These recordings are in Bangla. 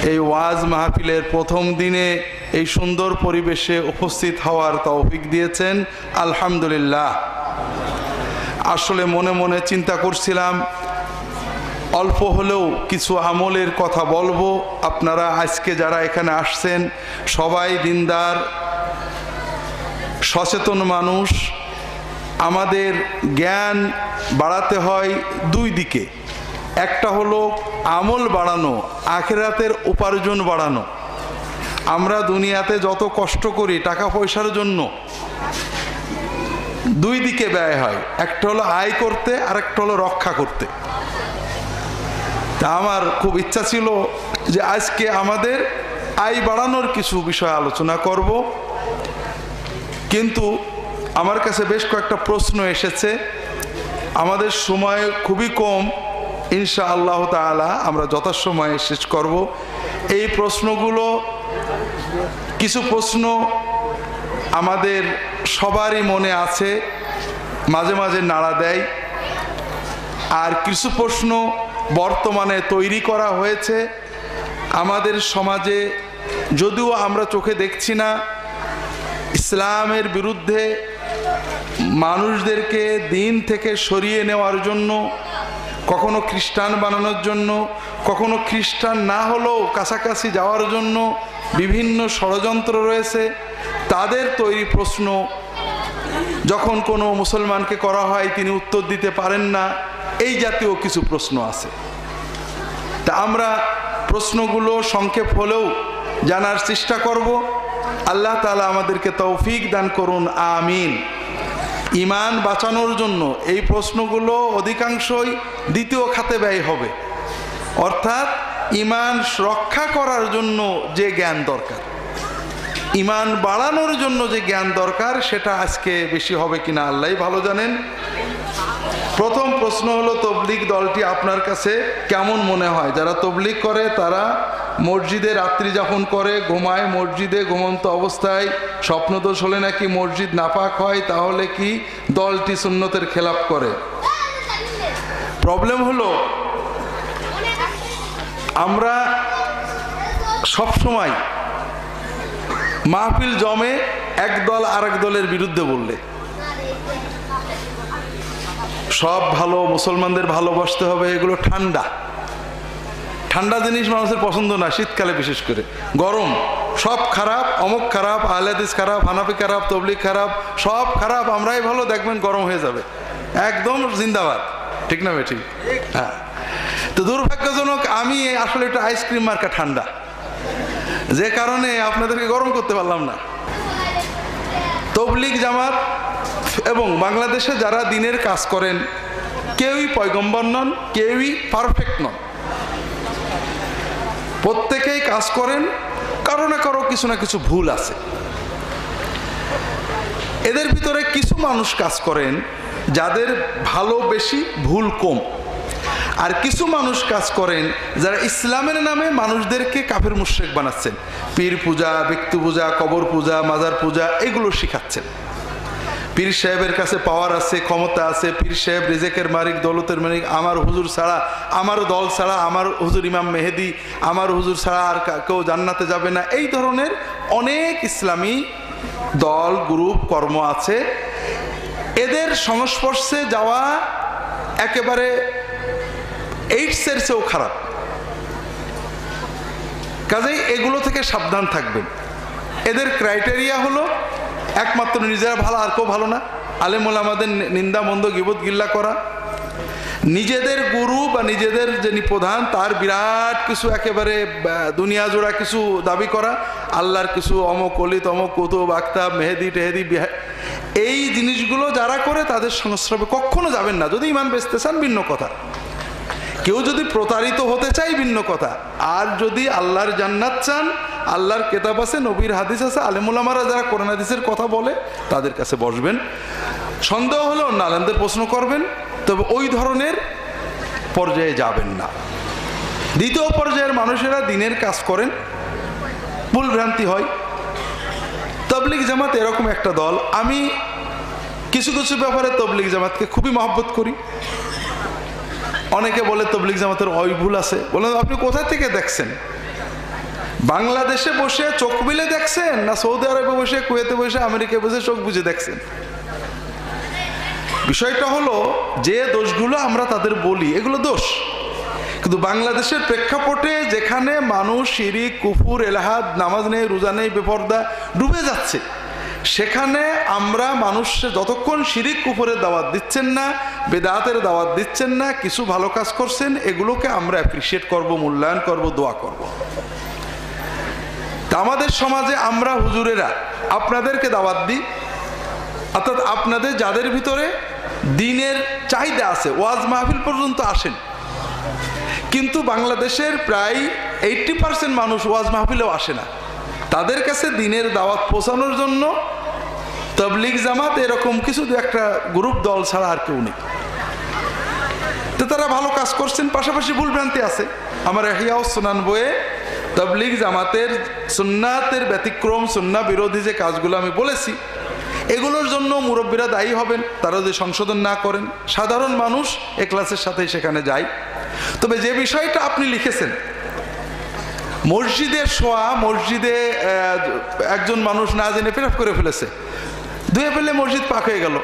এই ওয়াজ মাহফিলের প্রথম দিনে এই সুন্দর পরিবেশে উপস্থিত হওয়ার তৌফিক দিয়েছেন, আলহামদুলিল্লাহ। আসলে মনে মনে চিন্তা করছিলাম অল্প হলেও কিছু আমলের কথা বলবো। আপনারা আজকে যারা এখানে আসছেন সবাই দিনদার সচেতন মানুষ। আমাদের জ্ঞান বাড়াতে হয় দুই দিকে, একটা হলো আমল বাড়ানো, আখিরাতের উপার্জন বাড়ানো। আমরা দুনিয়াতে যত কষ্ট করি টাকা পয়সার জন্য দুই দিকে ব্যয় হয়, একটা হলো আয় করতে আর একটা হলো রক্ষা করতে। তা আমার খুব ইচ্ছা ছিল যে আজকে আমাদের আয় বাড়ানোর কিছু বিষয় আলোচনা করব, কিন্তু আমার কাছে বেশ কয়েকটা প্রশ্ন এসেছে। আমাদের সময় খুবই কম, ইনশাআল্লাহ তাআলা আমরা যথাসময়ে শেষ করব। এই প্রশ্নগুলো, কিছু প্রশ্ন আমাদের সবারই মনে আছে, মাঝে মাঝে নাড়া দেয়, আর কিছু প্রশ্ন বর্তমানে তৈরি করা হয়েছে আমাদের সমাজে, যদিও আমরা চোখে দেখছি না। ইসলামের বিরুদ্ধে মানুষদেরকে দিন থেকে সরিয়ে নেওয়ার জন্য, কখনো খ্রিস্টান বানানোর জন্য, কখনো খ্রিস্টান না হলেও কাছাকাছি যাওয়ার জন্য বিভিন্ন ষড়যন্ত্র রয়েছে। তাদের তৈরি প্রশ্ন যখন কোনো মুসলমানকে করা হয় তিনি উত্তর দিতে পারেন না, এই জাতীয় কিছু প্রশ্ন আছে। তা আমরা প্রশ্নগুলো সংক্ষেপ হলেও জানার চেষ্টা করব। আল্লাহ তাআলা আমাদেরকে তৌফিক দান করুন, আমিন। ঈমান বাঁচানোর জন্য এই প্রশ্নগুলো অধিকাংশই দ্বিতীয় খাতে ব্যয় হবে, অর্থাৎ ঈমান রক্ষা করার জন্য যে জ্ঞান দরকার, ঈমান বাড়ানোর জন্য যে জ্ঞান দরকার, সেটা আজকে বেশি হবে কিনা আল্লাহই ভালো জানেন। প্রথম প্রশ্ন হলো, তবলিগ দলটি আপনার কাছে কেমন মনে হয়? যারা তবলিগ করে তারা মসজিদে রাত্রি যাপন করে, ঘুমায় মসজিদে, ঘুমন্ত অবস্থায় স্বপ্নদোষ হলে নাকি মসজিদ নাপাক হয়, তাহলে কি দলটি সুন্নতের খেলাপ করে? প্রবলেম হলো আমরা সব সময় মাহফিল জমে এক দল আরেক দলের বিরুদ্ধে বললে। সব ভালো, মুসলমানদের ভালোবাসতে হবে, এগুলো ঠান্ডা ঠান্ডা জিনিস মানুষের পছন্দ না, শীতকালে বিশেষ করে। গরম, সব খারাপ, অমুক খারাপ, আহলে হাদিস খারাপ, হানাফি খারাপ, তবলিগ খারাপ, সব খারাপ, আমরাই ভালো, দেখবেন গরম হয়ে যাবে, একদম জিন্দাবাদ। ঠিক না ঠিক? হ্যাঁ। তো দুর্ভাগ্যজনক আমি আসলে একটা আইসক্রিম মার্কা ঠান্ডা, যে কারণে আপনাদেরকে গরম করতে পারলাম না। তবলিগ জামাত এবং বাংলাদেশে যারা দিনের কাজ করেন কেউই পয়গম্বর নন, কেউই পারফেক্ট নন। প্রত্যেকেই কাজ করেন, কারো না কারো কিছু না কিছু ভুল আছে। এদের ভিতরে কিছু মানুষ কাজ করেন যাদের ভালো বেশি, ভুল কম। আর কিছু মানুষ কাজ করেন যারা ইসলামের নামে মানুষদেরকে কাফের মুশরিক বানাচ্ছেন। পীর পূজা, ব্যক্তি পূজা, কবর পূজা, মাজার পূজা, এগুলো শিখাচ্ছেন। পীর সাহেবের কাছে পাওয়ার আছে, ক্ষমতা আছে, পীর সাহেব রিজেকের মালিক, দৌলতের মালিক, আমার হুজুর ছাড়া, আমার দল ছাড়া, আমার হুজুর ইমাম মেহেদি, আমার হুজুর ছাড়া আর কেউ জান্নাতে যাবে না। এই ধরনের অনেক ইসলামী দল, গ্রুপ, কর্ম আছে। এদের সংস্পর্শে যাওয়া একেবারে এইডসের চেয়েও খারাপ। কাজেই এগুলো থেকে সাবধান থাকবেন। এদের ক্রাইটেরিয়া হলো একমাত্র নিজেরা ভালো, আর কেউ ভালো না। আলেম ওলামাদের নিন্দা, মন্দ, গীবত, গিল্লা করা, নিজেদের গুরু বা নিজেদের যিনি প্রধান তার বিরাট কিছু একেবারে দুনিয়া জোড়া কিছু দাবি করা, আল্লাহর কিছু অমক অলি, তমক কুতুব, আখতাব, মেহেদি টেহেদি, এই জিনিসগুলো যারা করে তাদের সংস্রবে কখনো যাবেন না। যদি ইমান বেচতে চান ভিন্ন কথা, কেউ যদি প্রতারিত হতে চাই ভিন্ন কথা, আর যদি আল্লাহর জান্নাত চান, আল্লাহর কেতাব আছে, নবীর হাদিস আছে, আলেমুলামারা যারা কোরআন হাদিসের কথা বলে তাদের কাছে বসবেন। সন্দেহ হলে অন্য আলেমদের প্রশ্ন করবেন, তবে ওই ধরনের পর্যায়ে যাবেন না। দ্বিতীয় পর্যায়ের মানুষেরা দিনের কাজ করেন, ভুল ভ্রান্তি হয়। তবলিগ জামাত এরকম একটা দল। আমি কিছু কিছু ব্যাপারে তবলিগ জামাতকে খুবই মহব্বত করি। অনেকে বলে তবলিগ জামাতের ওই ভুল আছে, বলেন আপনি কোথা থেকে দেখছেন? বাংলাদেশে বসে চোখ মিলে দেখছেন, না সৌদি আরবে বসে, কুয়েতে বসে, আমেরিকায় বসে চোখ বুঝে দেখছেন? বিষয়টা হলো যে দোষগুলো আমরা তাদের বলি এগুলো দোষ, কিন্তু বাংলাদেশের প্রেক্ষাপটে যেখানে মানুষ শিরিক, কুফুর, এলাহাদ, নামাজ নেই, রোজা নেই, বেপরদা ডুবে যাচ্ছে, সেখানে আমরা মানুষকে যতক্ষণ শিরিক কুফুরের দাওয়াত দিচ্ছেন না, বেদাতের দাওয়াত দিচ্ছেন না, কিছু ভালো কাজ করছেন, এগুলোকে আমরা অ্যাপ্রিসিয়েট করব, মূল্যায়ন করব, দোয়া করব। তা আমাদের সমাজে আমরা হুজুরেরা আপনাদেরকে দাওয়াত দিই, অর্থাৎ আপনাদের যাদের ভিতরে দিনের চাহিদা আছে, ওয়াজ মাহফিল পর্যন্ত আসেন, কিন্তু বাংলাদেশের প্রায় 80% মানুষ ওয়াজ মাহফিলেও আসে না। তাদের কাছে দিনের দাওয়াত পৌঁছানোর জন্য তাবলীগ জামাত এরকম কিছু দু একটা গ্রুপ দল ছাড়া আর কেউ নেই। তো তারা ভালো কাজ করছেন, পাশাপাশি ভুলভ্রান্তি আছে। আমার ইহয়া সুনান বইয়ে তাবলীগ জামাতের সুন্নাতের ব্যতিক্রম, সুন্নাহ বিরোধী যে কাজগুলো আমি বলেছি, এগুলোর জন্য মুরব্বীরা দায়ী হবেন। তারা যদি সংশোধন না করেন, সাধারণ মানুষ এখলাসের সাথে সেখানে যায়। তবে যে বিষয়টা আপনি লিখেছেন, মসজিদের শোয়া, মসজিদে একজন মানুষ না জেনে পেশাব করে ফেলেছে, ধুয়ে ফেলে মসজিদ পাক হয়ে গেল।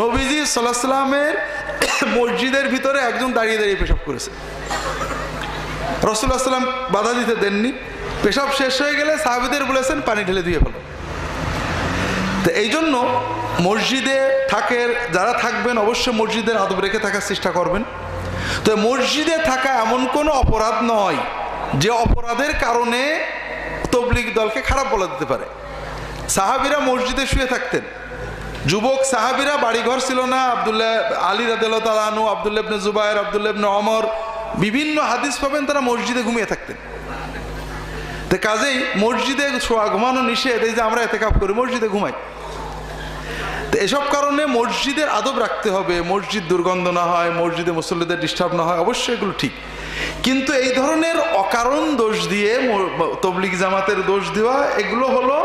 নবীজি সাল্লাল্লাহু আলাইহি ওয়াসাল্লামের মসজিদের ভিতরে একজন দাঁড়িয়ে দাঁড়িয়ে পেশাব করেছে, রাসূলুল্লাহ সাল্লাম বাধা দিতে দেননি। পেশাব শেষ হয়ে গেলে সাহাবীদের বলেছেন পানি ঢেলে ধুয়ে ফেলো। তো এই জন্য মসজিদে যারা থাকবেন অবশ্যই মসজিদের আদব রেখে থাকার চেষ্টা করবেন। তো মসজিদে থাকা এমন কোনো অপরাধ নয় যে অপরাধের কারণে তাবলীগ দলকে খারাপ বলা দিতে পারে। সাহাবীরা মসজিদে শুয়ে থাকতেন, যুবক সাহাবীরা, বাড়িঘর ছিল না। আব্দুল্লাহ আলী রাদিয়াল্লাহু তাআলা আনহু, আব্দুল্লাহ ইবনে জুবায়ের, আব্দুল্লাহ ইবনে ওমর, বিভিন্ন হাদিস পাবেন তারা মসজিদে ঘুমিয়ে থাকতেন। তো কাজেই মসজিদে শোয়া, ঘুমানো নিষেধ। এই যে আমরা ইতিকাফ করি, মসজিদে ঘুমাই। তো এসব কারণে মসজিদের আদব রাখতে হবে, মসজিদ দুর্গন্ধ না হয়, মসজিদে মুসল্লিদের ডিস্টার্ব না হয়, অবশ্যই এগুলো ঠিক। কিন্তু এই ধরনের অকারণ দোষ দিয়ে তাবলীগ জামাতের দোষ দেওয়া, এগুলো হলো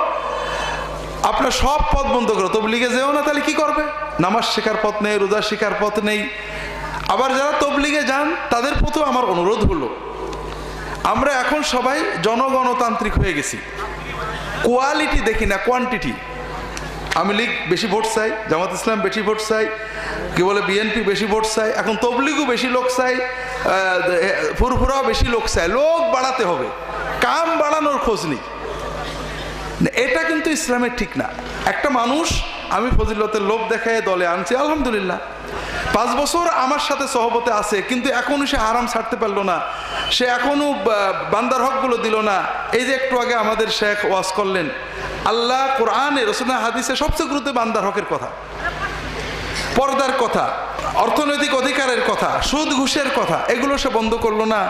আপনার সব পথ বন্ধ করো। তাবলীগে যেও না, তাহলে কি করবে? নামাজ শেখার পথ নেই, রোজা শেখার পথ নেই। আবার যারা তাবলীগে যান তাদের প্রতিও আমার অনুরোধ হলো, আমরা এখন সবাই জনগণতান্ত্রিক হয়ে গেছি, কোয়ালিটি দেখি না, কোয়ান্টিটি। আওয়ামী লীগ বেশি ভোট চাই, জামাত ইসলাম বেশি ভোট চাই, কি বলে বিএনপি বেশি ভোট চাই, এখন তাবলীগও বেশি লোক চাই, ফুরফুরাও বেশি লোক চাই। লোক বাড়াতে হবে, কাম বাড়ানোর খোঁজ নেই। এটা কিন্তু ইসলামের ঠিক না। একটা মানুষ আমি ফজিলতের লোভ দেখায় দলে আনছি, আলহামদুলিল্লাহ, 5 বছর আমার সাথে সহবতে আছে, কিন্তু এখনো সে হারাম ছাড়তে পারলো না, সে এখনো বান্দার হকগুলো দিল না। এই যে একটু আগে আমাদের শেখ ওয়াজ করলেন, আল্লাহ কোরআনে, রাসূলের হাদিসে সবচেয়ে গুরুত্ব বান্দার হকের কথা, পর্দার কথা, অর্থনৈতিক অধিকারের কথা, সুদ ঘুষের কথা, এগুলো সে বন্ধ করলো না।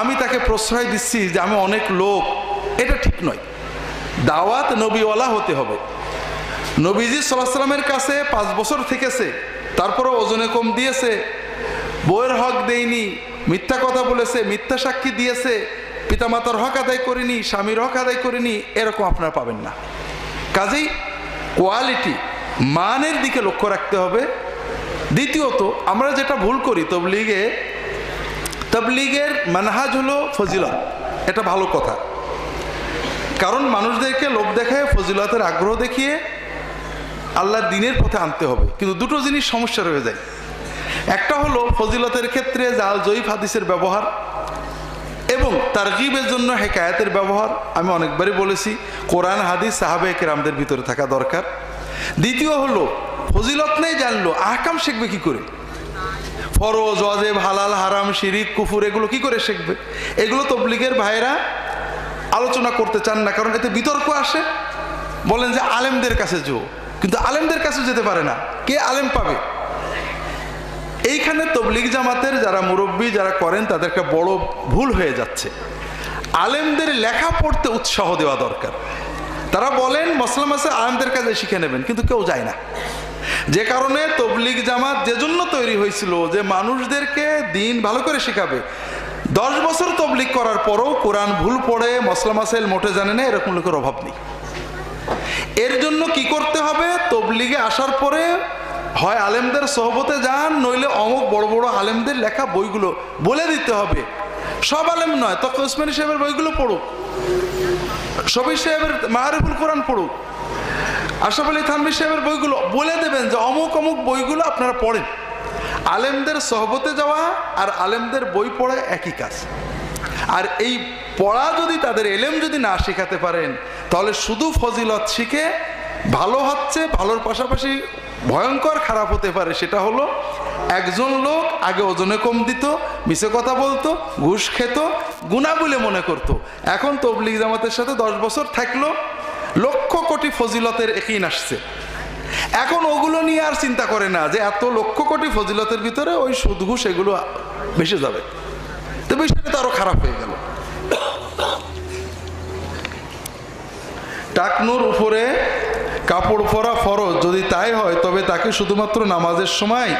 আমি তাকে প্রশ্রয় দিচ্ছি যে আমি অনেক লোক, এটা ঠিক নয়। দাওয়াত নবীওয়ালা হতে হবে। নবীজি সাল্লাল্লাহু আলাইহি ওয়াসাল্লামের কাছে 5 বছর থেকেছে, তারপরে ওজনে কম দিয়েছে, বউয়ের হক দেয়নি, মিথ্যা কথা বলেছে, মিথ্যা সাক্ষী দিয়েছে, পিতামাতার হক আদায় করেনি, স্বামীর হক আদায় করেনি, এরকম আপনারা পাবেন না। কাজেই কোয়ালিটি, মানের দিকে লক্ষ্য রাখতে হবে। দ্বিতীয়ত, আমরা যেটা ভুল করি, তাবলীগের মানহাজ হলো ফজিলত, এটা ভালো কথা, কারণ মানুষদেরকে লোভ দেখায়, ফজিলতের আগ্রহ দেখিয়ে আল্লাহর দ্বীনের পথে আনতে হবে। কিন্তু দুটো জিনিস সমস্যা রয়ে যায়। একটা হলো ফজিলতের ক্ষেত্রে জাল জয়ীফ হাদিসের ব্যবহার এবং তারগিবের জন্য হেকায়াতের ব্যবহার। আমি অনেকবারই বলেছি, কোরআন হাদিস সাহাবায়ে কেরামদের ভিতরে থাকা দরকার। দ্বিতীয় হলো, ফজিলত নেই জানলো, আহকাম শিখবে কি করে? ফরজ, ওয়াজিব, হালাল, হারাম, শিরিক, কুফুর, এগুলো কি করে শিখবে? এগুলো তাবলীগের ভাইরা আলোচনা করতে চান না, কারণ এতে বিতর্ক আসে। বলেন যে আলেমদের কাছে যাও, কিন্তু আলেমদের কাছে যেতে পারে না, কে আলেম পাবে? এইখানে তাবলীগ জামাতের যারা মুরব্বী, যারা করেন, তাদের একটা বড় ভুল হয়ে যাচ্ছে। আলেমদের লেখা পড়তে উৎসাহ দেওয়া দরকার। তারা বলেন মসলা মাসে আলেমদের কাছে শিখে নেবেন, কিন্তু কেউ যায় না। যে কারণে তাবলীগ জামাত যে জন্য তৈরি হয়েছিল, যে মানুষদেরকে দিন ভালো করে শেখাবে। 10 বছর তাবলীগ করার পরও কোরআন ভুল পড়ে, মসলা মাসাইল মোটে জানে না, এরকম লোকের অভাব নেই। এর জন্য কি করতে হবে? তাবলীগে আসার পরে হয় আলেমদের সোহবতে যান, নইলে অমুক বড় বড় আলেমদের লেখা বইগুলো বলে দিতে হবে, সব আলেম নয়, তখন ওসমানী সাহেবের বইগুলো পড়ুক, শফি সাহেবের মারিফুল কোরআন পড়ুক, আশরাফ আলী থানভী সাহেবের বইগুলো বলে দেবেন যে অমুক অমুক বইগুলো আপনারা পড়েন। আলেমদের সহবতে যাওয়া আর আলেমদের বই পড়া একই কাজ। আর এই পড়া যদি তাদের এলেম যদি না শেখাতে পারেন, তাহলে শুধু ফজিলত শিখে ভালো হচ্ছে, ভালোর পাশাপাশি ভয়ঙ্কর খারাপ হতে পারে। সেটা হলো একজন লোক আগে ওজনে কম দিত, মিছে কথা বলতো, ঘুষ খেত, গুনাহ বলে মনে করত। এখন তবলিগ জামাতের সাথে 10 বছর থাকলো, লক্ষ কোটি ফজিলতের ইয়াকিন আসছে। এখন ওগুলো নিয়ে আর চিন্তা করে না যে এত লক্ষ কোটি ফজিলতের ভিতরে ওই সুদ ঘুষ এগুলো বেশি যাবে, তো বিষয়টা তো আরো খারাপ হয়ে গেল। টাকনুর উপরে কাপড় পরা ফরজ, যদি তাই হয় তবে তাকে শুধুমাত্র নামাজের সময়,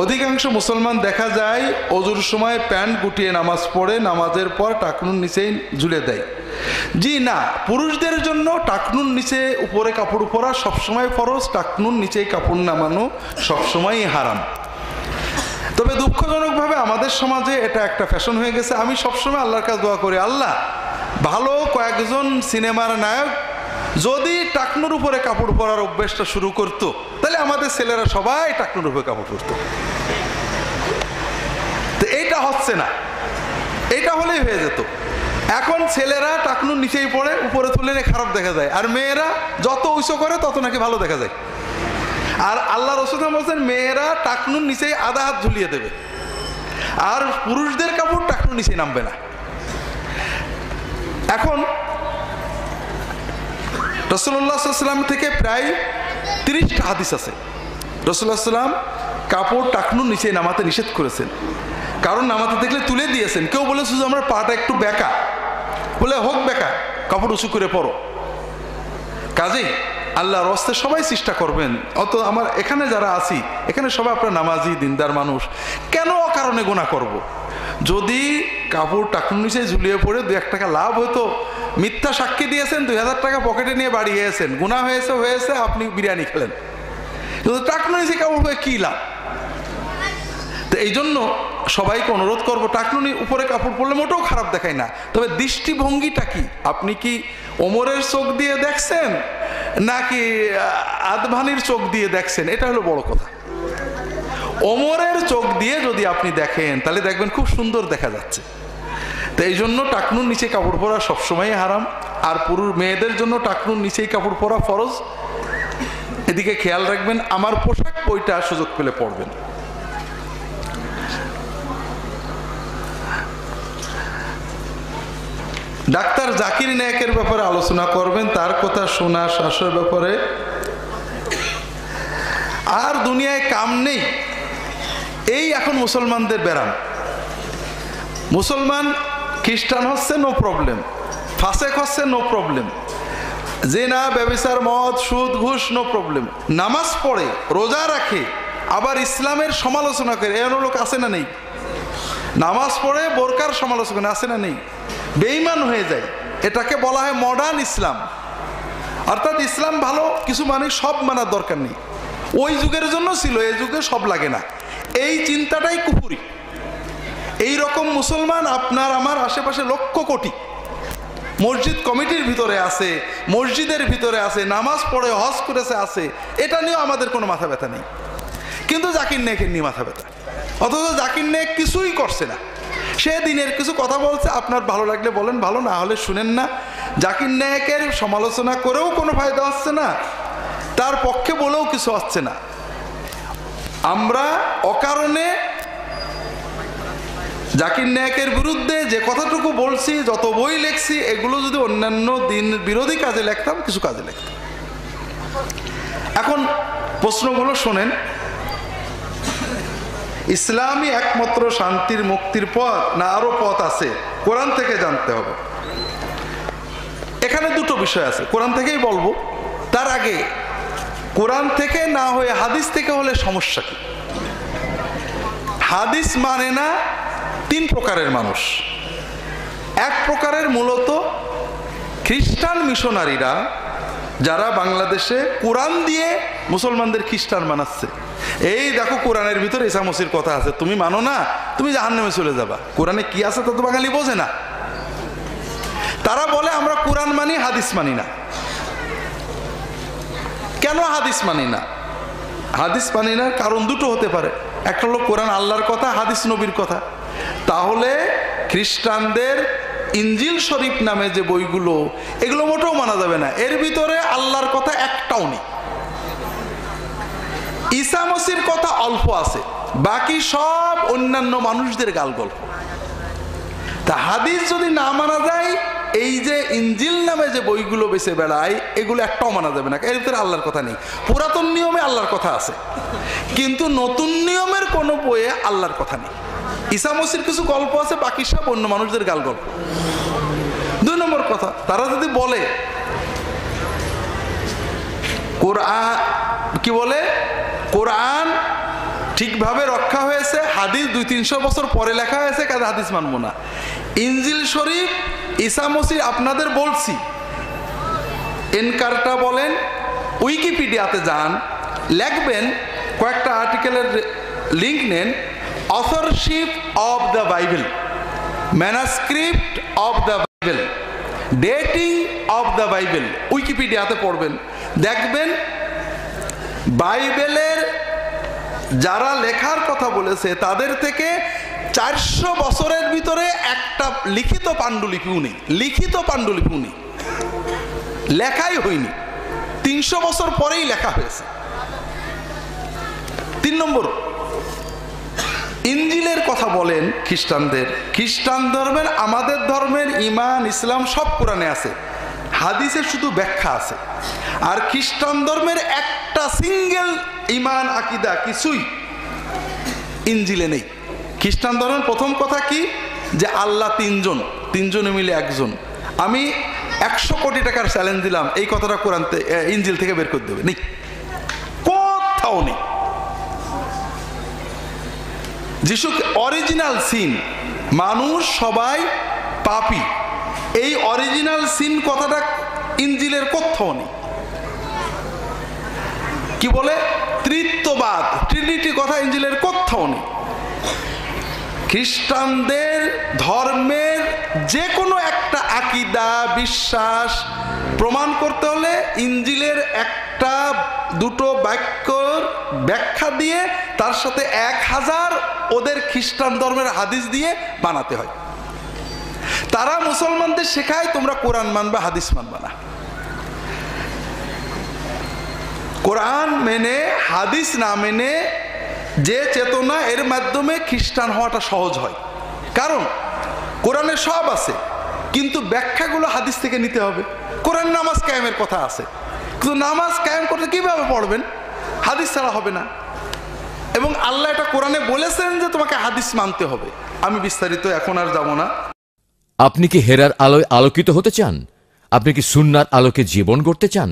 অধিকাংশ মুসলমান দেখা যায় অজুর সময় প্যান্ট গুটিয়ে নামাজ পড়ে, নামাজের পর টাকনুর নিচেই ঝুলে দেয়। জি না, পুরুষদের জন্য টাকনুর নিচে উপরে কাপড় পরা সবসময় ফরজ, টাকনুর নিচেই কাপড় নামানো সবসময়ই হারাম। তবে দুঃখজনকভাবে আমাদের সমাজে এটা একটা ফ্যাশন হয়ে গেছে। আমি সবসময় আল্লাহর কাছে দোয়া করি, আল্লাহ ভালো কয়েকজন সিনেমার নায়ক যদি টাকনুর উপরে কাপড় পরার অভ্যেসটা শুরু করতো, তাহলে আমাদের ছেলেরা সবাই টাকনুর উপরে কাপড় পরতো। তো এইটা হচ্ছে না, এইটা হলেই হয়ে যেত। এখন ছেলেরা টাকনুর নিচেই পড়ে, উপরে তুলে নিয়ে খারাপ দেখা যায়, আর মেয়েরা যত উঁচু করে তত নাকি ভালো দেখা যায়। আর আল্লাহ রাসূল বলেছেন মেয়েরা টাকনুর নিচেই আধা হাত ঝুলিয়ে দেবে, আর পুরুষদের কাপড় টাকনুর নিচে নামবে না। এখন রাসূলুল্লাহ সাল্লাল্লাহু আলাইহি ওয়াসাল্লাম থেকে প্রায় 30টা হাদিস আছে, রাসূলুল্লাহ সাল্লাল্লাহু আলাইহি ওয়াসাল্লাম কাপড় টাকনুর নিচে নামাতে নিষেধ করেছেন। কারণ নামাতে দেখলে তুলে দিয়েছেন। কেউ বলে শুধু আমার পাটা একটু বেঁকা, বলে হোক বেঁকা, কাপড় উঁচু করে পরো। কাজেই আল্লাহর রাস্তায় সবাই চেষ্টা করবেন। অত আমার এখানে যারা আছি, এখানে সবাই আপনার নামাজি দিনদার মানুষ, কেন অকারণে গুনাহ করব? যদি কাপড় টাকনুর নিচে ঝুলিয়ে পড়ে 2-1 টাকা লাভ হতো, মিথ্যা সাক্ষী দিয়েছেন, 2000 টাকা পকেটে নিয়ে বাড়ি গিয়েছেন, গুনাহ হয়েছে, আপনি বিরিয়ানি খেলেন। কিন্তু টাকনুর নিচে কাপড় হয়ে কী লাভ? তো এই জন্য সবাইকে অনুরোধ করবো, টাকনুর উপরে কাপড় পরলে মোটেও খারাপ দেখায় না। তবে দৃষ্টিভঙ্গিটা কি? আপনি কি ওমরের চোখ দিয়ে দেখছেন নাকি আদভানির চোখ দিয়ে দেখছেন? এটা হলো বড় কথা। ওমরের চোখ দিয়ে যদি আপনি দেখেন তাহলে দেখবেন খুব সুন্দর দেখা যাচ্ছে। তো এই জন্য টাকনুর নিচে কাপড় পরা সবসময় হারাম। আর পুরুষ মেয়েদের জন্য টাকনুর নিচেই কাপড় পরা ফরজ। এদিকে খেয়াল রাখবেন, আমার পোশাক বইটা সুযোগ পেলে পড়বেন। ডাক্তার জাকির নায়েকের ব্যাপারে আলোচনা করবেন, তার কথা শোনা শ্বাসের ব্যাপারে। আর দুনিয়ায় কাম নেই, এই এখন মুসলমানদের ব্যারাম। মুসলমান খ্রিস্টান হচ্ছে নো প্রবলেম, ফাসেক হচ্ছে নো প্রবলেম, জিনা ব্যভিচার মদ সুদ ঘুষ নো প্রবলেম, নামাজ পড়ে রোজা রাখে আবার ইসলামের সমালোচনা করে, এমন লোক আছে না নেই? নামাজ পড়ে বোরকার সমালোচনা আছে না নেই? বেঈমান হয়ে যায়, এটাকে বলা হয় মডার্ন ইসলাম। অর্থাৎ ইসলাম ভালো কিছু মানে সব মানার দরকার নেই, ওই যুগের জন্য ছিল, এই যুগে সব লাগে না, এই চিন্তাটাই কুফরি। এই রকম মুসলমান আপনার আমার আশেপাশে লক্ষ কোটি। মসজিদ কমিটির ভিতরে আছে, মসজিদের ভিতরে আছে, নামাজ পড়ে হজ করেছে আছে, এটা নিয়েও আমাদের কোনো মাথা ব্যথা নেই। কিন্তু জাকির নায়েকের নিয়ে মাথা ব্যথা। অথচ জাকির নায়েক কিছুই করছে না, সে দিনের কিছু কথা বলছে, আপনার ভালো লাগলে বলেন, ভালো না হলে শুনেন না। জাকির নায়েকের সমালোচনা করেও কোনো ফায়দা হচ্ছে না, তার পক্ষে বলেও কিছু হচ্ছে না। আমরা অকারণে জাকির নায়েকের বিরুদ্ধে যে কথাটুকু বলছি, যত বই লেখছি, এগুলো যদি অন্যান্য দিন বিরোধী কাজে লিখতাম, কিছু কাজে লিখতাম। এখন প্রশ্নগুলো শোনেন। ইসলামই একমাত্র শান্তির মুক্তির পথ না আরো পথ আছে? কোরআন থেকে জানতে হবে। এখানে দুটো বিষয় আছে, কোরআন থেকেই বলবো। তার আগে কোরআন থেকে না হয়ে হাদিস থেকে হলে সমস্যা কি? হাদিস মানে না 3 প্রকারের মানুষ। এক প্রকারের মূলত খ্রিস্টান মিশনারিরা, যারা বাংলাদেশে কোরআন দিয়ে মুসলমানদের খ্রিস্টান বানাচ্ছে। এই দেখো কোরআনের ভিতরে ঈসা মসির কথা আছে, তুমি মানো না, তুমি জাহান্নামে চলে যাবা। কোরআনে কি আছে তা তো বাঙালি বোঝে না। তারা বলে আমরা কোরআন মানি, হাদিস মানি না। কেন হাদিস মানি না? হাদিস মানি না কারণ দুটো হতে পারে। একটা হলো কোরআন আল্লাহর কথা, হাদিস নবীর কথা। তাহলে খ্রিস্টানদের ইঞ্জিল শরীফ নামে যে বইগুলো, এগুলো মোটেও মানা যাবে না। এর ভিতরে আল্লাহর কথা একটাও নেই। ঈসা মসির কথা অল্প আছে, বাকি সব অন্যান্য মানুষদের গাল গল্প। তা হাদিস যদি না মানা যায়, এই যে ইঞ্জিল নামে যে বইগুলো বেঁচে বেড়ায়, এগুলো একটাও মানা যাবে না। এর ভিতরে আল্লাহর কথা নেই। পুরাতন নিয়মে আল্লাহর কথা আছে, কিন্তু নতুন নিয়মের কোনো বইয়ে আল্লাহর কথা নেই। ঈসা মসির কিছু গল্প আছে, বাকি সব অন্য মানুষদের গাল গল্প। 2 নম্বর কথা, তারা যদি বলে কোরআন কি বলে, কোরআন ঠিকভাবে রক্ষা হয়েছে, হাদিস 200-300 বছর পরে লেখা হয়েছে, কাজে হাদিস মানবো না। ইনজিল শরীফ ঈসা মসিহ আপনাদের বলছি, এনকারটা বলেন, উইকিপিডিয়াতে যান, লিখবেন, কয়েকটা আর্টিকেলের লিঙ্ক নেন, authorship of the Bible, manuscript of the Bible, dating of the Bible, উইকিপিডিয়াতে পড়বেন, দেখবেন বাইবেলের যারা লেখার কথা বলেছে তাদের থেকে 400 বছরের ভিতরে একটা লিখিত পাণ্ডুলিপিও নেই। লিখিত পাণ্ডুলিপিও নেই, লেখাই হয়নি। 300 বছর পরেই লেখা হয়েছে। 3 নম্বর, ইনজিলের কথা বলেন খ্রিস্টানদের। খ্রিস্টান ধর্মের, আমাদের ধর্মের ঈমান ইসলাম সব কোরআনে আছে, হাদিসের শুধু ব্যাখ্যা আছে। আর খ্রিস্টান ধর্মের একটা সিঙ্গেল ঈমান আকীদা কিছুই ইনজিলে নেই। খ্রিস্টান ধর্মের প্রথম কথা কি, যে আল্লাহ 3 জন, 3 জনে মিলে একজন। আমি 100 কোটি টাকার চ্যালেঞ্জ দিলাম, এই কথাটা কোরআন ইনজিল থেকে বের করে দেবে, নেই, কোথাও নেই। যিশু অরিজিনাল সিন, মানুষ সবাই পাপী, এই অরিজিনাল সিন কথাটা ইনজিলের কোথাও নেই। কি বলে ত্রিত্ববাদ, ট্রিনিটি কথা ইনজিলের কোথাও নেই। খ্রিস্টানদের ধর্মের যে কোনো একটা আকীদা, বিশ্বাস প্রমাণ করতে হলে ইনজিলের 1-2 বাক্যর ব্যাখ্যা দিয়ে তার সাথে 1000 ওদের খ্রিস্টান ধর্মের হাদিস দিয়ে বানাতে হয়। তারা মুসলমানদের শেখায় তোমরা কোরআন মানবা, হাদিস মানবা না। কোরআন মেনে হাদিস না মেনে যে চেতনা, এর মাধ্যমে খ্রিস্টান হওয়াটা সহজ হয়। কারণ কোরআনে সব আছে, কিন্তু ব্যাখ্যাগুলো হাদিস থেকে নিতে হবে। কোরআন নামাজ কায়েমের কথা আছে, কিন্তু নামাজ কায়েম করতে কিভাবে পড়বেন? হাদিস ছাড়া হবে না। এবং আল্লাহ এটা কোরআনে বলেছেন যে তোমাকে হাদিস মানতে হবে। আমি বিস্তারিত এখন আর যাব না। আপনি কি হেরার আলোয় আলোকিত হতে চান? আপনি কি সুন্নার আলোকে জীবন গড়তে চান?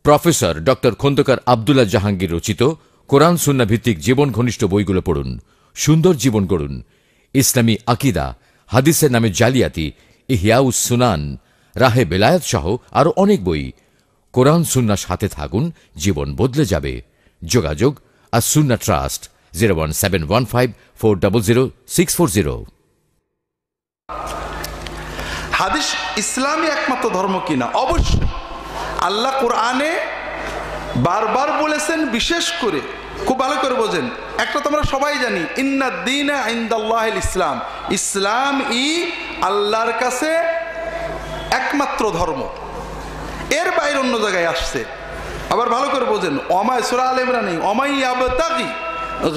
প্রফেসর ডক্টর খন্দকার আব্দুল্লাহ জাহাঙ্গীর রচিত কোরআন সুন্না ভিত্তিক জীবন ঘনিষ্ঠ বইগুলো পড়ুন, সুন্দর জীবন গড়ুন। ইসলামী আকিদা, হাদিসের নামে জালিয়াতি, ইহয়াউস সুনান, রাহে বেলায়েত সহ আরো অনেক বই। কোরআন সুন্নার সাথে থাকুন, জীবন বদলে যাবে। যোগাযোগ আর সুন্না ট্রাস্ট, 01715400640। হাদিস ইসলামী একমাত্র ধর্ম কিনা? অবশ্যই। আল্লাহ কোরআনে বারবার বলেছেন, বিশেষ করে খুব ভালো করে বোঝেন। একটা তো আমরা সবাই জানি, ইন্নাদ দীনা ইনদাল্লাহিল ইসলাম, ইসলাম আল্লাহর কাছে একমাত্র ধর্ম। এর বাইরে অন্য জায়গায় আসছে। আবার ভালো করে বোঝেন, সূরা আলে ইমরানে, ওমাই ইয়াবতাগি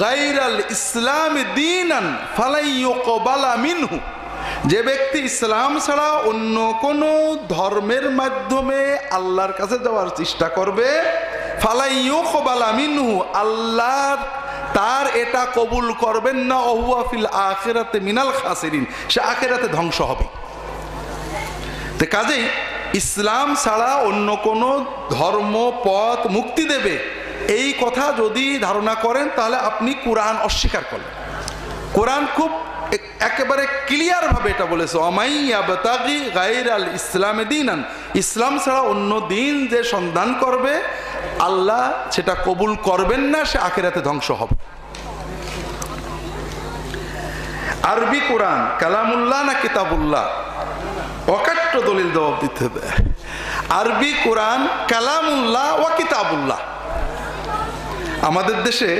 গায়রাল ইসলামি দীনান ফালাই ইউকবালা মিনহু, যে ব্যক্তি ইসলাম ছাড়া অন্য কোন ধর্মের মাধ্যমে আল্লাহর কাছে যাওয়ার চেষ্টা করবে, ফালাই ইউকবালা মিনহু, আল্লাহ তার এটা কবুল করবেন না, ওহুয়া ফিল আখিরাতে মিনাল খাসিরিন, সে আখিরাতে ধ্বংস হবে। তো কাজেই ইসলাম ছাড়া অন্য কোন ধর্ম পথ মুক্তি দেবে, এই কথা যদি ধারণা করেন তাহলে আপনি কোরআন অস্বীকার করেন। কোরআন খুব একেবারে ক্লিয়ার ভাবে এটা বলেছে, ওমাই ইয়াবতাগি গায়রাল ইসলামে দীনান, ইসলাম ছাড়া অন্য দিন যে সন্ধান করবে আল্লাহ সেটা কবুল করবেন না, সে আখিরাতে ধ্বংস হবে। আরবি কোরআন কালামুল্লাহ না কিতাবুল্লাহ? অকাট্য দলিল জবাব দিতে হবে। আরবি কোরআন কালামুল্লাহ ও কিতাবুল্লাহ। আমাদের দেশে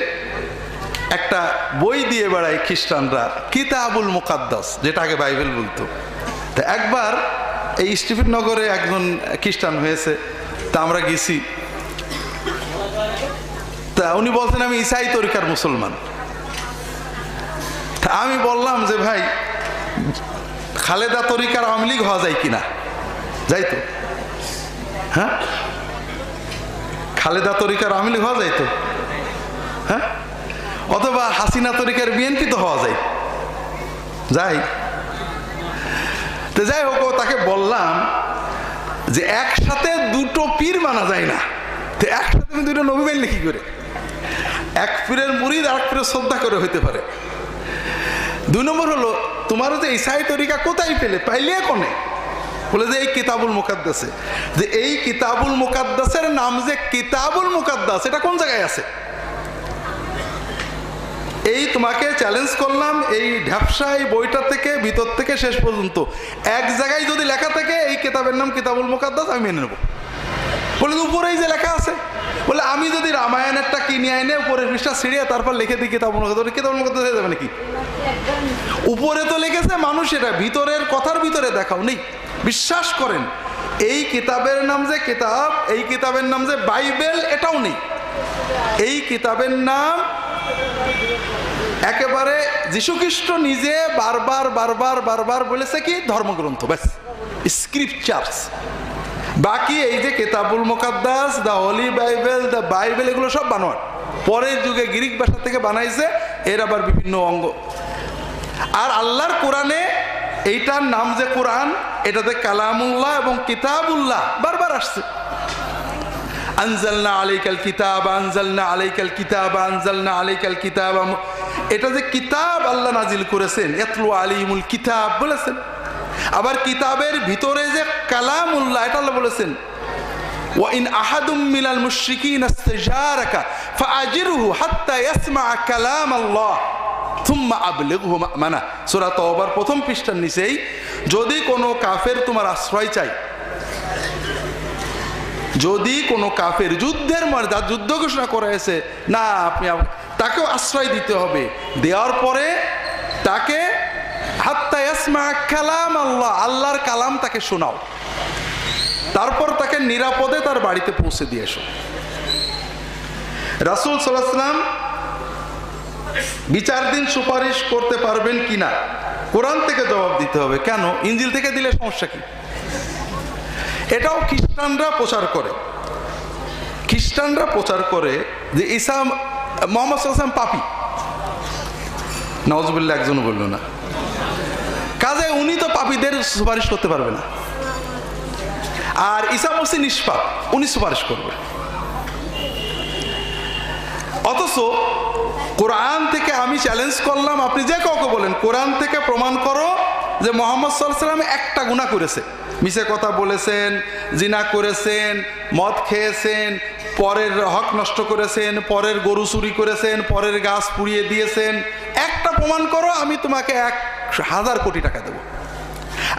একটা বই দিয়ে বেড়ায় খ্রিস্টানরা, কিতাবুল মুকাদ্দাস, যেটা আগে বাইবেল বলতো। তা একবার এই স্টিফেননগরে একজন খ্রিস্টান হয়েছে, তা আমরা গেছি। তা উনি বলছেন আমি ইসাই তরিকার মুসলমান। তা আমি বললাম যে ভাই, খালেদা তরিকার আওয়ামী লীগ হওয়া যায় কিনা? যাইতো? হ্যাঁ, খালেদা তরিকার আওয়ামী লীগ হওয়া যাইতো? হ্যাঁ, অথবা হাসিনা তরিকার বিএনপি তো হওয়া যায়, যাই। তো যাই হোক, তাকে বললাম যে একসাথে দুটো পীর মানা যায় না। তো একসাথে তুমি দুটো নবী মানলে কি করে? এক পীরের মুরিদ আর এক পীরের শ্রদ্ধা করে হইতে পারে। 2 নম্বর হলো, তোমার যে ইসাই তরিকা কোথায় পেলে? পাইলে কোনে? বলে যে এই কিতাবুল মুকাদ্দাসে। যে এই কিতাবুল মুকাদ্দাসের নাম যে কিতাবুল মুকাদ্দাস, এটা কোন জায়গায় আছে? এই তোমাকে চ্যালেঞ্জ করলাম, এই ঢ্যাপসা এই বইটা থেকে ভিতর থেকে শেষ পর্যন্ত এক জায়গায় যদি লেখা থাকে এই কিতাবের নাম কিতাবুল মুকাদ্দাস, আমি মেনে নেব। বলে উপরেই যে লেখা আছে, বলে আমি যদি রামায়ণেরটা কিনে আইনে উপরের পৃষ্ঠা ছিঁড়িয়ে তারপর লিখে দিই কিতাবুল মুকাদ্দাস, কিতাবুল মুকাদ্দাস হয়ে যাবে নাকি? উপরে তো লিখেছে মানুষ, এটা ভিতরের কথার ভিতরে দেখাও নেই। বিশ্বাস করেন, এই কিতাবের নাম যে কিতাব, এই কিতাবের নাম যে বাইবেল, এটাও নেই। এই কিতাবের নাম একেবারে যীশুখ্রিস্ট নিজে বারবার বারবার বারবার বলেছে কি? ধর্মগ্রন্থ, ব্যাস, স্ক্রিপচার্স। বাকি এই যে কিতাবুল মুকাদ্দাস, the holy Bible, the Bible, এগুলো সব বানোয়াট। পরের যুগে গ্রিক ভাষা থেকে বানাইছে, এর আবার বিভিন্ন অঙ্গ। আর আল্লাহর কোরআনে এইটার নাম যে কোরআন, এটাতে কালামুল্লাহ এবং কিতাবুল্লাহ বারবার আসছে। আনজালনা আলাইকাল কিতাব, আনজালনা আলাইকাল কিতাব, আনজালনা আলাইকাল কিতাব। এটা যে কিতাব আল্লাহ নাজিল করেছেন, ইয়াতলু আলাইহিমুল কিতাব বলেছেন। আবার কিতাবের ভিতরে যে কালামুল্লাহ, এটা আল্লাহ বলেছেন, ওয়া ইন আহাদুম মিনাল মুশরিকিনা ইসতাজারাকা ফাআজিরহু হাত্তা ইয়াসমা কালামাল্লাহ থুম্মা আবলিগহু মা'মানা। সূরা তাওবার প্রথম পৃষ্ঠার নিচেই, যদি কোনো কাফের তোমার আশ্রয় চাই, যদি কোনো কাফের যুদ্ধের মানে যার যুদ্ধ ঘোষণা করা হয়েছে না, আপনি তাকেও আশ্রয় দিতে হবে। দেওয়ার পরে তাকে হাত্তা ইয়াসমা কালাম আল্লাহ, আল্লাহর কালাম তাকে শোনাও, তারপর তাকে নিরাপদে তার বাড়িতে পৌঁছে দিয়ে এসো। রাসূল সাল্লাল্লাহু আলাইহি ওয়াসাল্লাম বিচার দিন সুপারিশ করতে পারবেন কিনা? কোরআন থেকে জবাব দিতে হবে। কেন? ইনজিল থেকে দিলে সমস্যা কি? এটাও খ্রিস্টানরা প্রচার করে। খ্রিস্টানরা প্রচার করে যে ঈসা মুহাম্মদ সাল্লাল্লাহু আলাইহি ওয়াসাল্লাম পাপী। নাউজুবিল্লাহ, একজনও বলল না। কাজে উনি তো পাপীদের সুপারিশ করতে পারবে না। আর ঈসা মসিহ নিষ্পাপ, উনি সুপারিশ করবে। অথচ কোরআন থেকে আমি চ্যালেঞ্জ করলাম, আপনি যে কাউকে বলেন কোরআন থেকে প্রমাণ করো যে মুহাম্মদ সাল্লাল্লাহু আলাইহি ওয়াসাল্লাম একটা গুনাহ করেছে, মিছে কথা বলেছেন, জিনা করেছেন, মদ খেয়েছেন, পরের হক নষ্ট করেছেন, পরের গরু চুরি করেছেন, পরের গাছ পুড়িয়ে দিয়েছেন, একটা প্রমাণ করো, আমি তোমাকে 1000 কোটি টাকা দেব।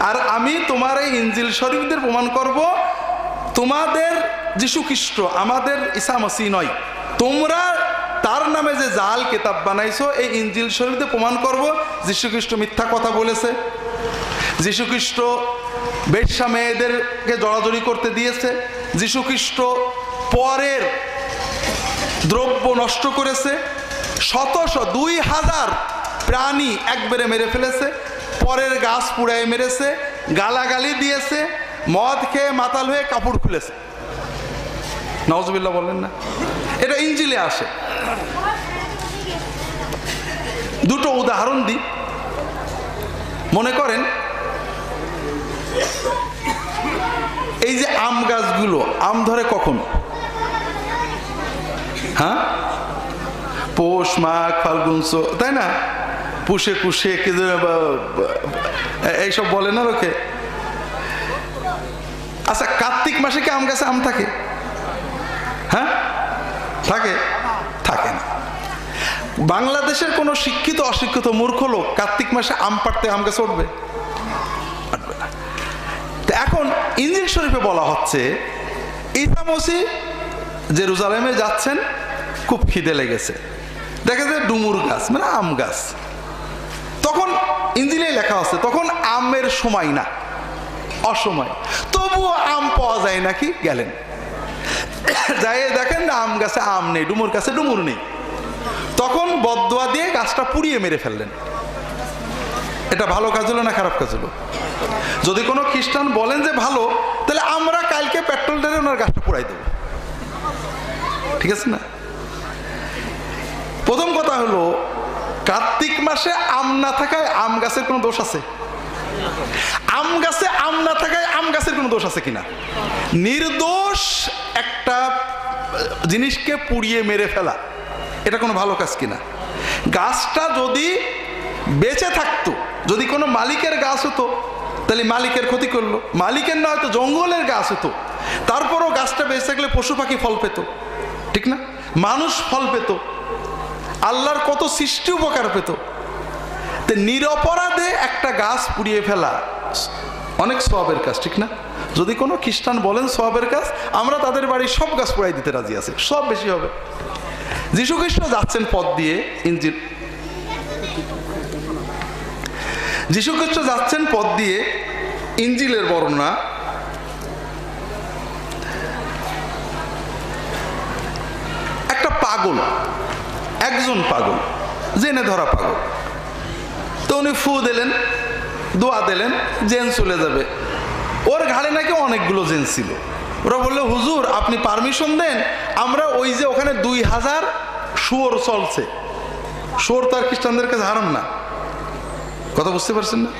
আর আমি তোমার এই ইনজিল শরীফদের প্রমাণ করব তোমাদের যীশু খ্রিস্ট, আমাদের ঈসা মসিহ নয়। তোমরা তার নামে যে জাল কিতাব বানাইছো, এই ইনজিল শরীফে প্রমাণ করব যীশু খ্রিস্ট মিথ্যা কথা বলেছে, যীশু খ্রিস্ট বেশ্যা মেয়েদেরকে জড়াজড়ি করতে দিয়েছে, যীশু খ্রিস্ট পরের দ্রব্য নষ্ট করেছে, 2000 প্রাণী একবারে মেরে ফেলেছে, পরের গাছ পুড়ায় মেরেছে, গালাগালি দিয়েছে, মদ খেয়ে মাতাল হয়ে কাপড় খুলেছে। নাউজুবিল্লাহ বললেন না? এটা ইনজিলে আসে। দুটো উদাহরণ দিই। মনে করেন এই যে আম গাছগুলো, আম ধরে কখন? হ্যাঁ, পৌষ মাঘ ফাল্গুন, তাই না? পুষে কুষে এইসব বলে না লোকে। আচ্ছা, কার্তিক মাসে কি আম গাছে আম থাকে? হ্যাঁ, থাকে? থাকে না। বাংলাদেশের কোনো শিক্ষিত অশিক্ষিত মূর্খ লোক কার্তিক মাসে আম পাড়তে আম গাছে উঠবে? পারবে না। তো এখন ইনজিল শরীফে বলা হচ্ছে ঈসা মসিহ জেরুজালেমে যাচ্ছেন, খুব খিদে লেগেছে, দেখা যায় ডুমুর গাছ মানে আম গাছ। তখন ইনজিলে লেখা আছে তখন আমের সময় না, অসময়, তবুও আম পাওয়া যায় নাকি। গেলেন, যাই দেখেন না আম গাছে আম নেই, ডুমুর গাছে ডুমুর নেই। তখন বদদোয়া দিয়ে গাছটা পুড়িয়ে মেরে ফেললেন। এটা ভালো কাজ হলো না খারাপ কাজ হলো? যদি কোনো খ্রিস্টান বলেন যে ভালো, তাহলে আমরা কালকে পেট্রোল ঢেলে ওনার গাছটা পুড়াই দেব, ঠিক আছে না? প্রথম কথা হলো, কার্তিক মাসে আম না থাকায় আম গাছের কোনো দোষ আছে? আম গাছে আম না থাকায় আম গাছের কোনো দোষ আছে কিনা? নির্দোষ একটা জিনিসকে পুড়িয়ে মেরে ফেলা, এটা কোনো ভালো কাজ কিনা? গাছটা যদি বেঁচে থাকতো, যদি কোনো মালিকের গাছ হতো, তাহলে মালিকের ক্ষতি করলো। মালিকের না হয়তো জঙ্গলের গাছ হতো, তারপরও গাছটা বেঁচে থাকলে পশু পাখি ফল পেত, ঠিক না? মানুষ ফল পেত, আল্লাহর কত সৃষ্টি উপকার পেত। তো নিরপরাধে একটা গাছ পুড়িয়ে ফেলা অনেক সওয়াবের কাজ, ঠিক না? যদি কোনো খ্রিস্টান বলেন সওয়াবের কাজ, আমরা তাদের বাড়ির সব গাছ পুড়াই দিতে রাজি আছি, সব বেশি হবে। যীশু খ্রিস্ট যাচ্ছেন পথ দিয়ে, ইনজিল যীশু খ্রিস্ট যাচ্ছেন পথ দিয়ে, ইনজিলের বর্ণনা, একটা পাগল, একজন পাগল, জেনে ধরা পাগল, তো উনি ফু দিলেন, দোয়া দিলেন, জেন চলে যাবে। ওর ঘাড়ে নাকি অনেকগুলো জেন ছিল। ওরা বললো, হুজুর আপনি পারমিশন দেন, আমরা ওই যে ওখানে 2000 শুয়োর চলছে, শুয়োর তো আর খ্রিস্টানদের কাছে হারাম না, কথা বুঝতে পারছেন না?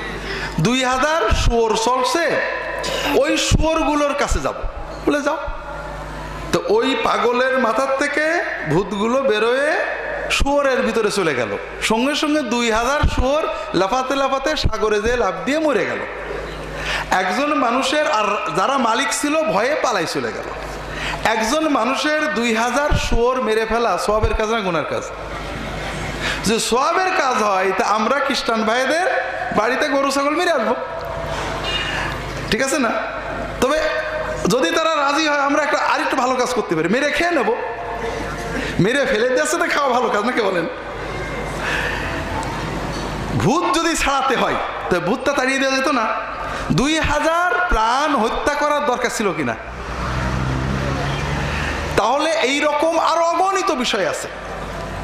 2000 শুয়োর চলছে, ওই শুয়োরগুলোর কাছে যাব। বলে যাও। তো ওই পাগলের মাথার থেকে ভূতগুলো বেরোয় শুয়োরের ভিতরে চলে গেল, সঙ্গে সঙ্গে 2000 শুয়োর লাফাতে লাফাতে সাগরে যেয়ে লাফ দিয়ে মরে গেল। একজন মানুষের, আর যারা মালিক ছিল ভয়ে পালাই চলে গেল। একজন মানুষের 2000 শুয়োর মেরে ফেলা সওয়াবের কাজ না গুনার কাজ? যে সওয়াবের কাজ হয়, তা আমরা খ্রিস্টান ভাইদের বাড়িতে গরু ছাগল মেরে আসবো, ঠিক আছে না? তবে যদি তারা রাজি হয়, আমরা একটা আরেকটু ভালো কাজ করতে পারি, মেরে খেয়ে নেব। মেরে ফেলে দিয়েছে তো খাওয়া ভালো কাজ নাকি বলেন? ভূত যদি ছাড়াতে হয়, তো ভূতটা তাড়িয়ে দেওয়া যেত না? 2000 প্রাণ হত্যা করার দরকার ছিল কিনা? তাহলে এই রকম আরো অগণিত বিষয় আছে।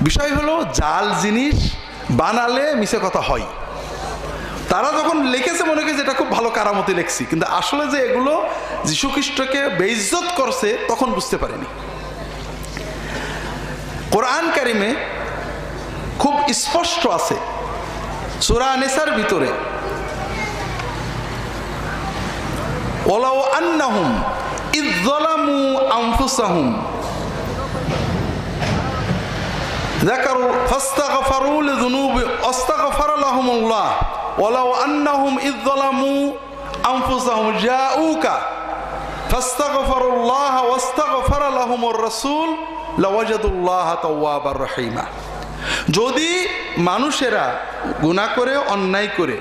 বিষয় হলো, জাল জিনিস বানালে মিছে কথা হয়। তারা যখন লিখেছে মনে করেছে এটা খুব ভালো কারামতি লিখছি, কিন্তু আসলে যে এগুলো যীশু খ্রিস্টকে বেইজ্জত করছে তখন বুঝতে পারেনি। কোরআন কারিমে খুব স্পষ্ট আছে, সূরা নিসার ভিতরে, ওয়ালাউ আন্নাহুম ইয যালামু আনফুসাহুম যাকারু ফাস্তাগফারু লিযুনুবি আস্তাগফারা লাহুমুল্লাহ ওয়ালাউ আন্নাহুম ইয যালামু আনফুসাহুম জাউকা ফাস্তাগফারুল্লাহ ওয়াস্তাগফারা লাহুমুর রাসূল লাওয়াজাদুল্লাহ তাওয়াবার রহিমা। যদি মানুষেরা গুনাহ করে, অন্যায় করে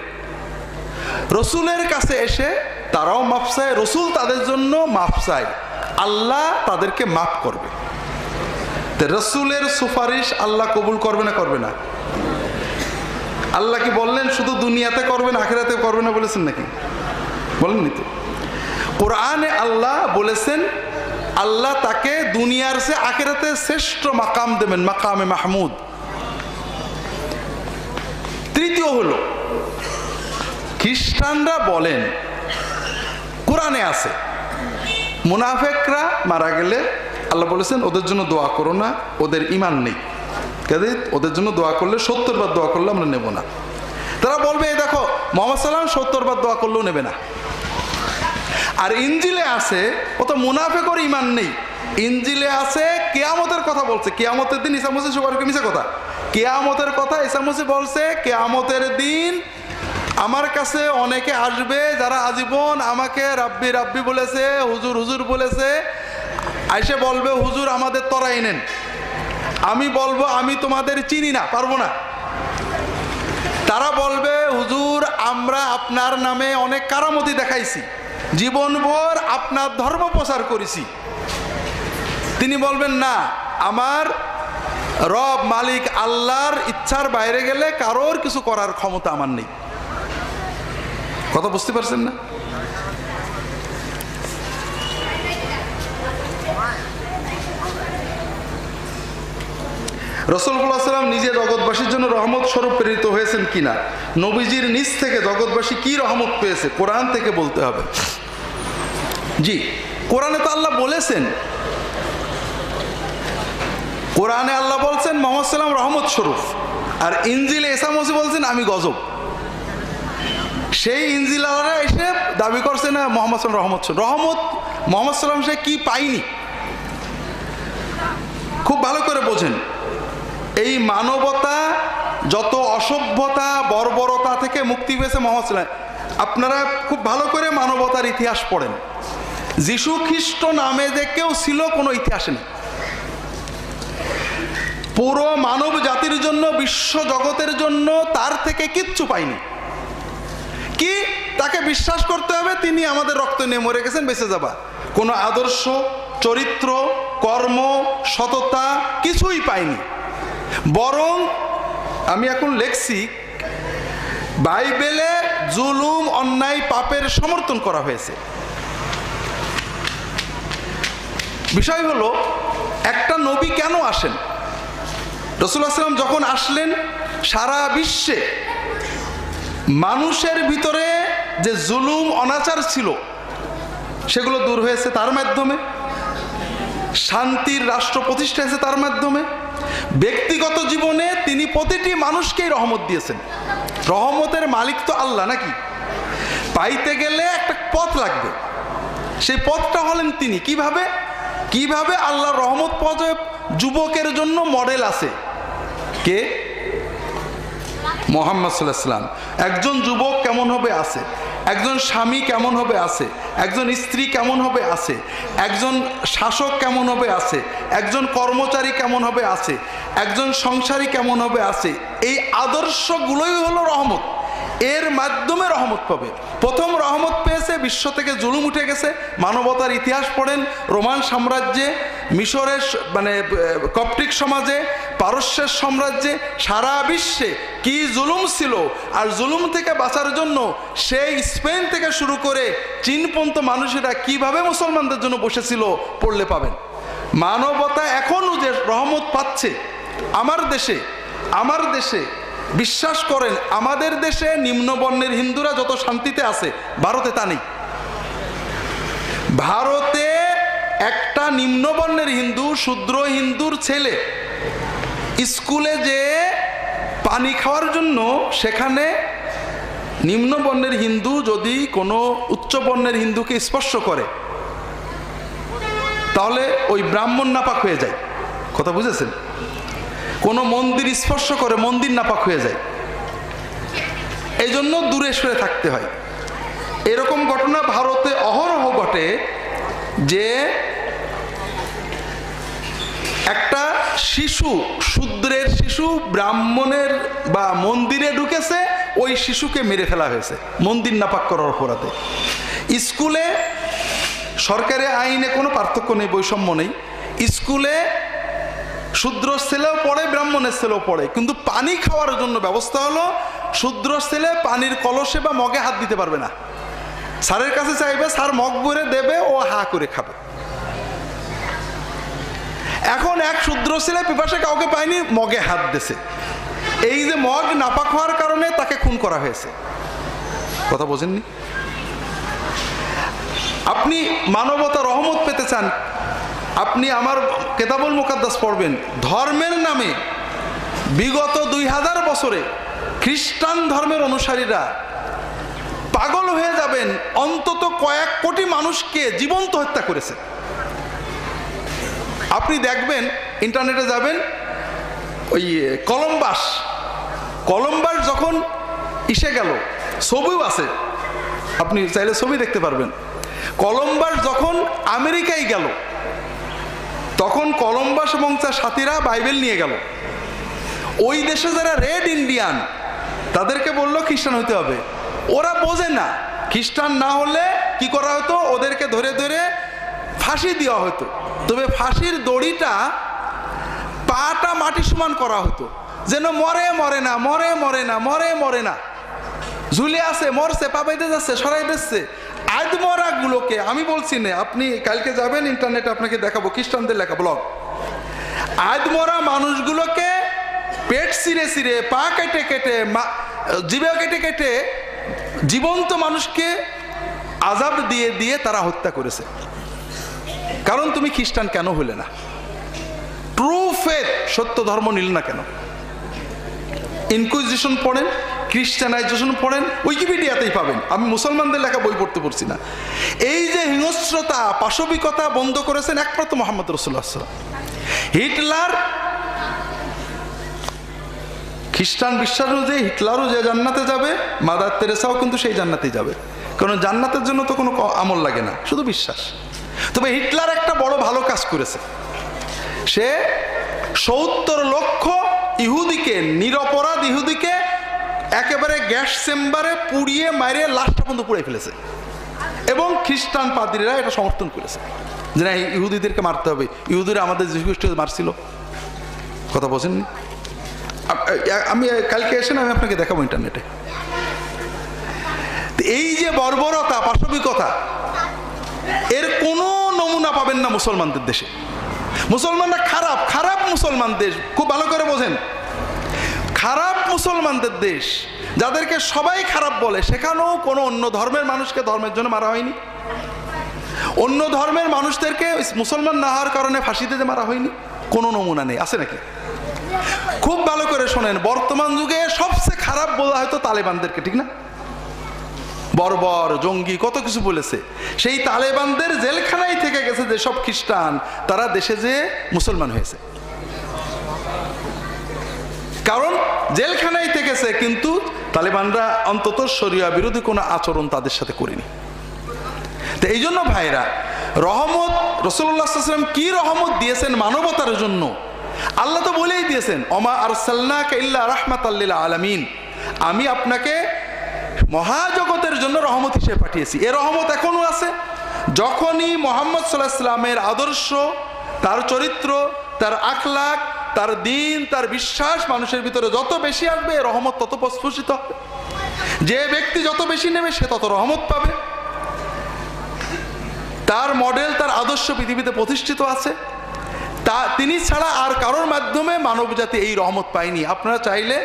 রসুলের কাছে এসে তারাও মাফ চায়, রসুল তাদের জন্য মাফ চায়, আল্লাহ তাদেরকে মাফ করবে। রসুলের সুপারিশ আল্লাহ কবুল করবে না? করবে না? আল্লাহ কি বললেন শুধু দুনিয়াতে করবেন আখিরাতে করবে না বলেছেন নাকি? বলেননি তো। কোরআনে আল্লাহ বলেছেন আল্লাহ তাকে দুনিয়ার চেয়ে আখিরাতে শ্রেষ্ঠ মাকাম দেবেন, মাকামে মাহমুদ। তৃতীয় হলো, খ্রিস্টানরা বলেন, কোরআনে আছে, মুনাফেকরা মারা গেলে আল্লাহ বলেছেন ওদের জন্য দোয়া করো না, ওদের ঈমান নেই, কাজে ওদের জন্য দোয়া করলে 70 বার দোয়া করলে আমরা নেব না। তারা বলবে, এই দেখো মুহাম্মদ সাল্লাল্লাহু আলাইহি ওয়াসাল্লাম 70 বার দোয়া করলেও নেবে না। আর ইনজিলে আছে, ও তো মুনাফেকের ঈমান নেই, ইনজিলে আছে কিয়ামতের কথা বলছে, কিয়ামতের দিন ঈসা মসিহ সবার মিছে কথা, কিয়ামতের কথা ঈসা মসিহ বলছে, কিয়ামতের দিন আমার কাছে অনেকে আসবে যারা আজীবন আমাকে রাব্বি রাব্বি বলেছে, হুজুর হুজুর বলেছে, আইসে বলবে হুজুর আমাদের তরাই নেন, আমি বলবো আমি তোমাদের চিনি না, পারবো না। তারা বলবে হুজুর আমরা আপনার নামে অনেক কারামতি দেখাইছি, জীবনভর আপনার ধর্ম প্রচার করেছি। তিনি বলবেন না, আমার রব মালিক আল্লাহর ইচ্ছার বাইরে গেলে কারোর কিছু করার ক্ষমতা আমার নেই। কথা বুঝতে পারছেন না? রাসূলুল্লাহ সাল্লাল্লাহু আলাইহি ওয়াসাল্লাম নিজে জগৎবাসীর জন্য রহমত স্বরূপ প্রেরিত হয়েছেন কিনা, নবীজির নিজ থেকে জগৎবাসী কি রহমত পেয়েছে, কোরআন থেকে বলতে হবে। জি, কোরআনে তো আল্লাহ বলেছেন, কোরআনে আল্লাহ বলছেন মুহাম্মদ সাল্লাম রহমত স্বরূপ, আর ইনজিলে ঈসা মসিহ বলছেন আমি গজব। সেই ইনজিলারা এসে দাবি করছে না মুহাম্মদ সাল্লাম রহমত স্বরূপ। রহমত মুহাম্মদ সাল্লাম সে কি পাইনি? খুব ভালো করে বোঝেন, এই মানবতা যত অসভ্যতা বর্বরতা থেকে মুক্তি পেয়েছে মুহাম্মদ সাল্লাম। আপনারা খুব ভালো করে মানবতার ইতিহাস পড়েন, যিশু খ্রিস্ট নামে যে কেউ ছিল কোনো ইতিহাসে নেই। পুরো মানব জাতির জন্য, বিশ্ব জগতের জন্য তার থেকে কিচ্ছু পাইনি। কি তাকে বিশ্বাস করতে হবে তিনি আমাদের রক্ত নিয়ে মরে গেছেন, বেঁচে যাবা। কোনো আদর্শ, চরিত্র, কর্ম, সততা কিছুই পাইনি। বরং আমি এখন লেখছি বাইবেলে জুলুম, অন্যায়, পাপের সমর্থন করা হয়েছে। বিষয় হলো একটা নবী কেন আসেন? রাসূলুল্লাহ সাল্লাল্লাহু আলাইহি ওয়াসাল্লাম যখন আসলেন, সারা বিশ্বে মানুষের ভিতরে যে জুলুম অনাচার ছিল সেগুলো দূর হয়েছে তার মাধ্যমে, শান্তির রাষ্ট্র প্রতিষ্ঠা হয়েছে তার মাধ্যমে। ব্যক্তিগত জীবনে তিনি প্রতিটি মানুষকেই রহমত দিয়েছেন। রহমতের মালিক তো আল্লাহ নাকি? পাইতে গেলে একটা পথ লাগবে, সেই পথটা হলেন তিনি। কিভাবে কিভাবে আল্লাহর রহমত পাওয়া যায়? যুবকের জন্য মডেল আছে কে? মুহাম্মদ সাল্লাল্লাহু আলাইহি ওয়াসাল্লাম। একজন যুবক কেমন হবে আছে, একজন স্বামী কেমন হবে আছে, একজন স্ত্রী কেমন হবে আছে, একজন শাসক কেমন হবে আছে, একজন কর্মচারী কেমন হবে আছে, একজন সংসারী কেমন হবে আছে। এই আদর্শগুলোই হলো রহমত। এর মাধ্যমে রহমত পাবে। প্রথম রহমত পেয়েছে বিশ্ব থেকে জুলুম উঠে গেছে। মানবতার ইতিহাস পড়েন, রোমান সাম্রাজ্যে, মিশরের কপ্টিক সমাজে, পারস্যের সাম্রাজ্যে, সারা বিশ্বে কি জুলুম ছিল। আর জুলুম থেকে বাঁচার জন্য সেই স্পেন থেকে শুরু করে চীন পর্যন্ত মানুষেরা কিভাবে মুসলমানদের জন্য বসেছিল পড়লে পাবেন। মানবতা এখনও যে রহমত পাচ্ছে আমার দেশে বিশ্বাস করেন, আমাদের দেশে নিম্নবর্ণের হিন্দুরা যত শান্তিতে আছে, ভারতে তা নেই। ভারতে একটা নিম্নবর্ণের হিন্দু, শূদ্র হিন্দুর ছেলে স্কুলে যে পানি খাওয়ার জন্য, সেখানে নিম্নবর্ণের হিন্দু যদি কোনো উচ্চবর্ণের হিন্দুকে স্পর্শ করে তাহলে ওই ব্রাহ্মণ নাপাক হয়ে যায়। কথা বুঝেছেন? কোনো মন্দির স্পর্শ করে মন্দির নাপাক হয়ে যায়। এই জন্য দূরে সরে থাকতে হয়। এরকম ঘটনা ভারতে অহরহ ঘটে যে একটা শিশু, শূদ্রের শিশু ব্রাহ্মণের বা মন্দিরে ঢুকেছে, ওই শিশুকে মেরে ফেলা হয়েছে মন্দির নাপাক করার অপরাধে। স্কুলে সরকারি আইনে কোনো পার্থক্য নেই, বৈষম্য নেই। স্কুলে শূদ্র ছেলেও পড়ে, ব্রাহ্মণের ছেলেও পড়ে, কিন্তু পানি খাওয়ার জন্য ব্যবস্থা হলো শূদ্র ছেলে পানির কলসে বা মগে হাত দিতে পারবে না। স্যারের কাছে চাইবে, স্যার মগ ভরে দেবে, ও হা করে খাবে। এখন এক শূদ্র ছেলে পিপাসে কাউকে পায়নি, মগে হাত দিয়েছে। এই যে মগ নাপাক হওয়ার কারণে তাকে খুন করা হয়েছে। কথা বোঝেননি? আপনি মানবতা রহমত পেতে চান, আপনি আমার কেতাবুল মুকাদ্দাস পড়বেন। ধর্মের নামে বিগত 2000 বছরে খ্রিস্টান ধর্মের অনুসারীরা পাগল হয়ে যাবেন, অন্তত কয়েক কোটি মানুষকে জীবন্ত হত্যা করেছে। আপনি দেখবেন, ইন্টারনেটে যাবেন, ওই কলম্বাস যখন ইসে গেল, ছবিও আছে, আপনি চাইলে ছবি দেখতে পারবেন। কলম্বাস যখন আমেরিকায় গেল, তখন কলম্বাস এবং তার সাথীরা বাইবেল নিয়ে গেল। ওই দেশে যারা রেড ইন্ডিয়ান তাদেরকে বললো খ্রিস্টান হইতে হবে। ওরা বোঝে না, খ্রিস্টান না হলে কি করা হতো, ওদেরকে ধরে ধরে ফাঁসি দেওয়া হতো। তবে ফাঁসির দড়িটা পাটা মাটি সমান করা হতো, যেন মরে মরে না, মরে মরে না, মরে মরে না, ঝুলে আছে, মরছে, পা বাইতে যাচ্ছে, সরাই দিচ্ছে। আদমরা গুলোকে আমি বলছি না, আপনি কালকে যাবেন ইন্টারনেটে, আপনাকে দেখাবো খ্রিস্টানদের লেখা ব্লগ। আদমরা মানুষগুলোকে পেট ছিঁড়ে ছিঁড়ে, পা কেটে কেটে, জিভে কেটে কেটে জীবন্ত মানুষকে আযাব দিয়ে দিয়ে তারা হত্যা করেছে। কারণ তুমি খ্রিস্টান কেন হলে না? ট্রু ফেথ, সত্য ধর্ম নিল না কেন? ইনকুইজিশন পড়েন, খ্রিস্টানাইজেশন পড়েন, উইকিপিডিয়াতেই পাবেন। আমি মুসলমানদের লেখা বই পড়তে পারছি না। এই যে হিংস্রতা, পাশবিকতা বন্ধ করেছেন একমাত্র মুহাম্মদ রাসূলুল্লাহ সাল্লাল্লাহু আলাইহি ওয়াসাল্লাম। হিটলার, খ্রিস্টান বিশ্বাস অনুযায়ী হিটলারও যে জান্নাতে যাবে, মাদার তেরেসাও কিন্তু সেই জান্নাতেই যাবে। কারণ জান্নাতের জন্য তো কোনো আমল লাগে না, শুধু বিশ্বাস। তবে হিটলার একটা বড় ভালো কাজ করেছে, সে ৭০ লক্ষ ইহুদিকে, নিরপরাধ ইহুদিকে একেবারে গ্যাস চেম্বারে পুড়িয়ে মারে লাশটা পর্যন্ত পুড়ে ফেলেছে। এবং খ্রিস্টান পাদ্রীরা এটা সমর্থন করেছে যে না, ইহুদিদেরকে মারতে হবে, ইহুদিরা আমাদের যীশু খ্রিস্ট মারছিল। কথা বোঝেননি? আমি কালকে এসে আমি আপনাকে দেখাবো ইন্টারনেটে। এই যে বর্বরতা, পাশবিকতা, এর কোনো নমুনা পাবেন না মুসলমানদের দেশে। মুসলমানরা খারাপ, খারাপ মুসলমান দেশ, খুব ভালো করে বোঝেন। খারাপ মুসলমানদের দেশ, যাদেরকে সবাই খারাপ বলে, সেখানেও কোনো অন্য ধর্মের মানুষকে ধর্মের জন্য মারা হয়নি। অন্য ধর্মের মানুষদেরকে মুসলমান না হওয়ার কারণে ফাঁসিতে যে মারা হয়নি, কোনো নমুনা নেই। আছে নাকি? খুব ভালো করে শোনেন, বর্তমান যুগে সবচেয়ে খারাপ বলা হয়তো তালেবানদেরকে, ঠিক না? বর্বর, জঙ্গি, কত কিছু বলেছে। সেই তালেবানদের জেলখানায় থেকে গেছে যেসব খ্রিস্টান, তারা দেশে যে মুসলমান হয়েছে। কারণ জেলখানায় থেকেছে, কিন্তু তালেবানরা অন্তত শরিয়া বিরোধী কোনো আচরণ তাদের সাথে করেনি। তো এই জন্য ভাইরা, রহমত রাসূলুল্লাহ সাল্লাল্লাহু আলাইহি ওয়াসাল্লাম কি রহমত দিয়েছেন মানবতার জন্য, আল্লাহ তো বলেই দিয়েছেন, ওমা আরসালনাকা ইল্লা রাহমাতাল লিল আলামিন, আমি আপনাকে মহাজগতের জন্য রহমত হিসেবে পাঠিয়েছি। এ রহমত এখনো আছে। যখনই মুহাম্মদ সাল্লাল্লাহু আলাইহি ওয়াসাল্লামের আদর্শ, তার চরিত্র, তার আখলাক, তার দিন, তার বিশ্বাস মানুষের ভিতরে যত বেশি আসবে, রহমত তত প্রস্ফুটিত হবে। যে ব্যক্তি যত বেশি নেবে, সে তত রহমত পাবে। তার মডেল, তার আদর্শ পৃথিবীতে প্রতিষ্ঠিত আছে। তিনি ছাড়া আর কারোর মাধ্যমে মানব জাতি এই রহমত পায়নি। আপনারা চাইলে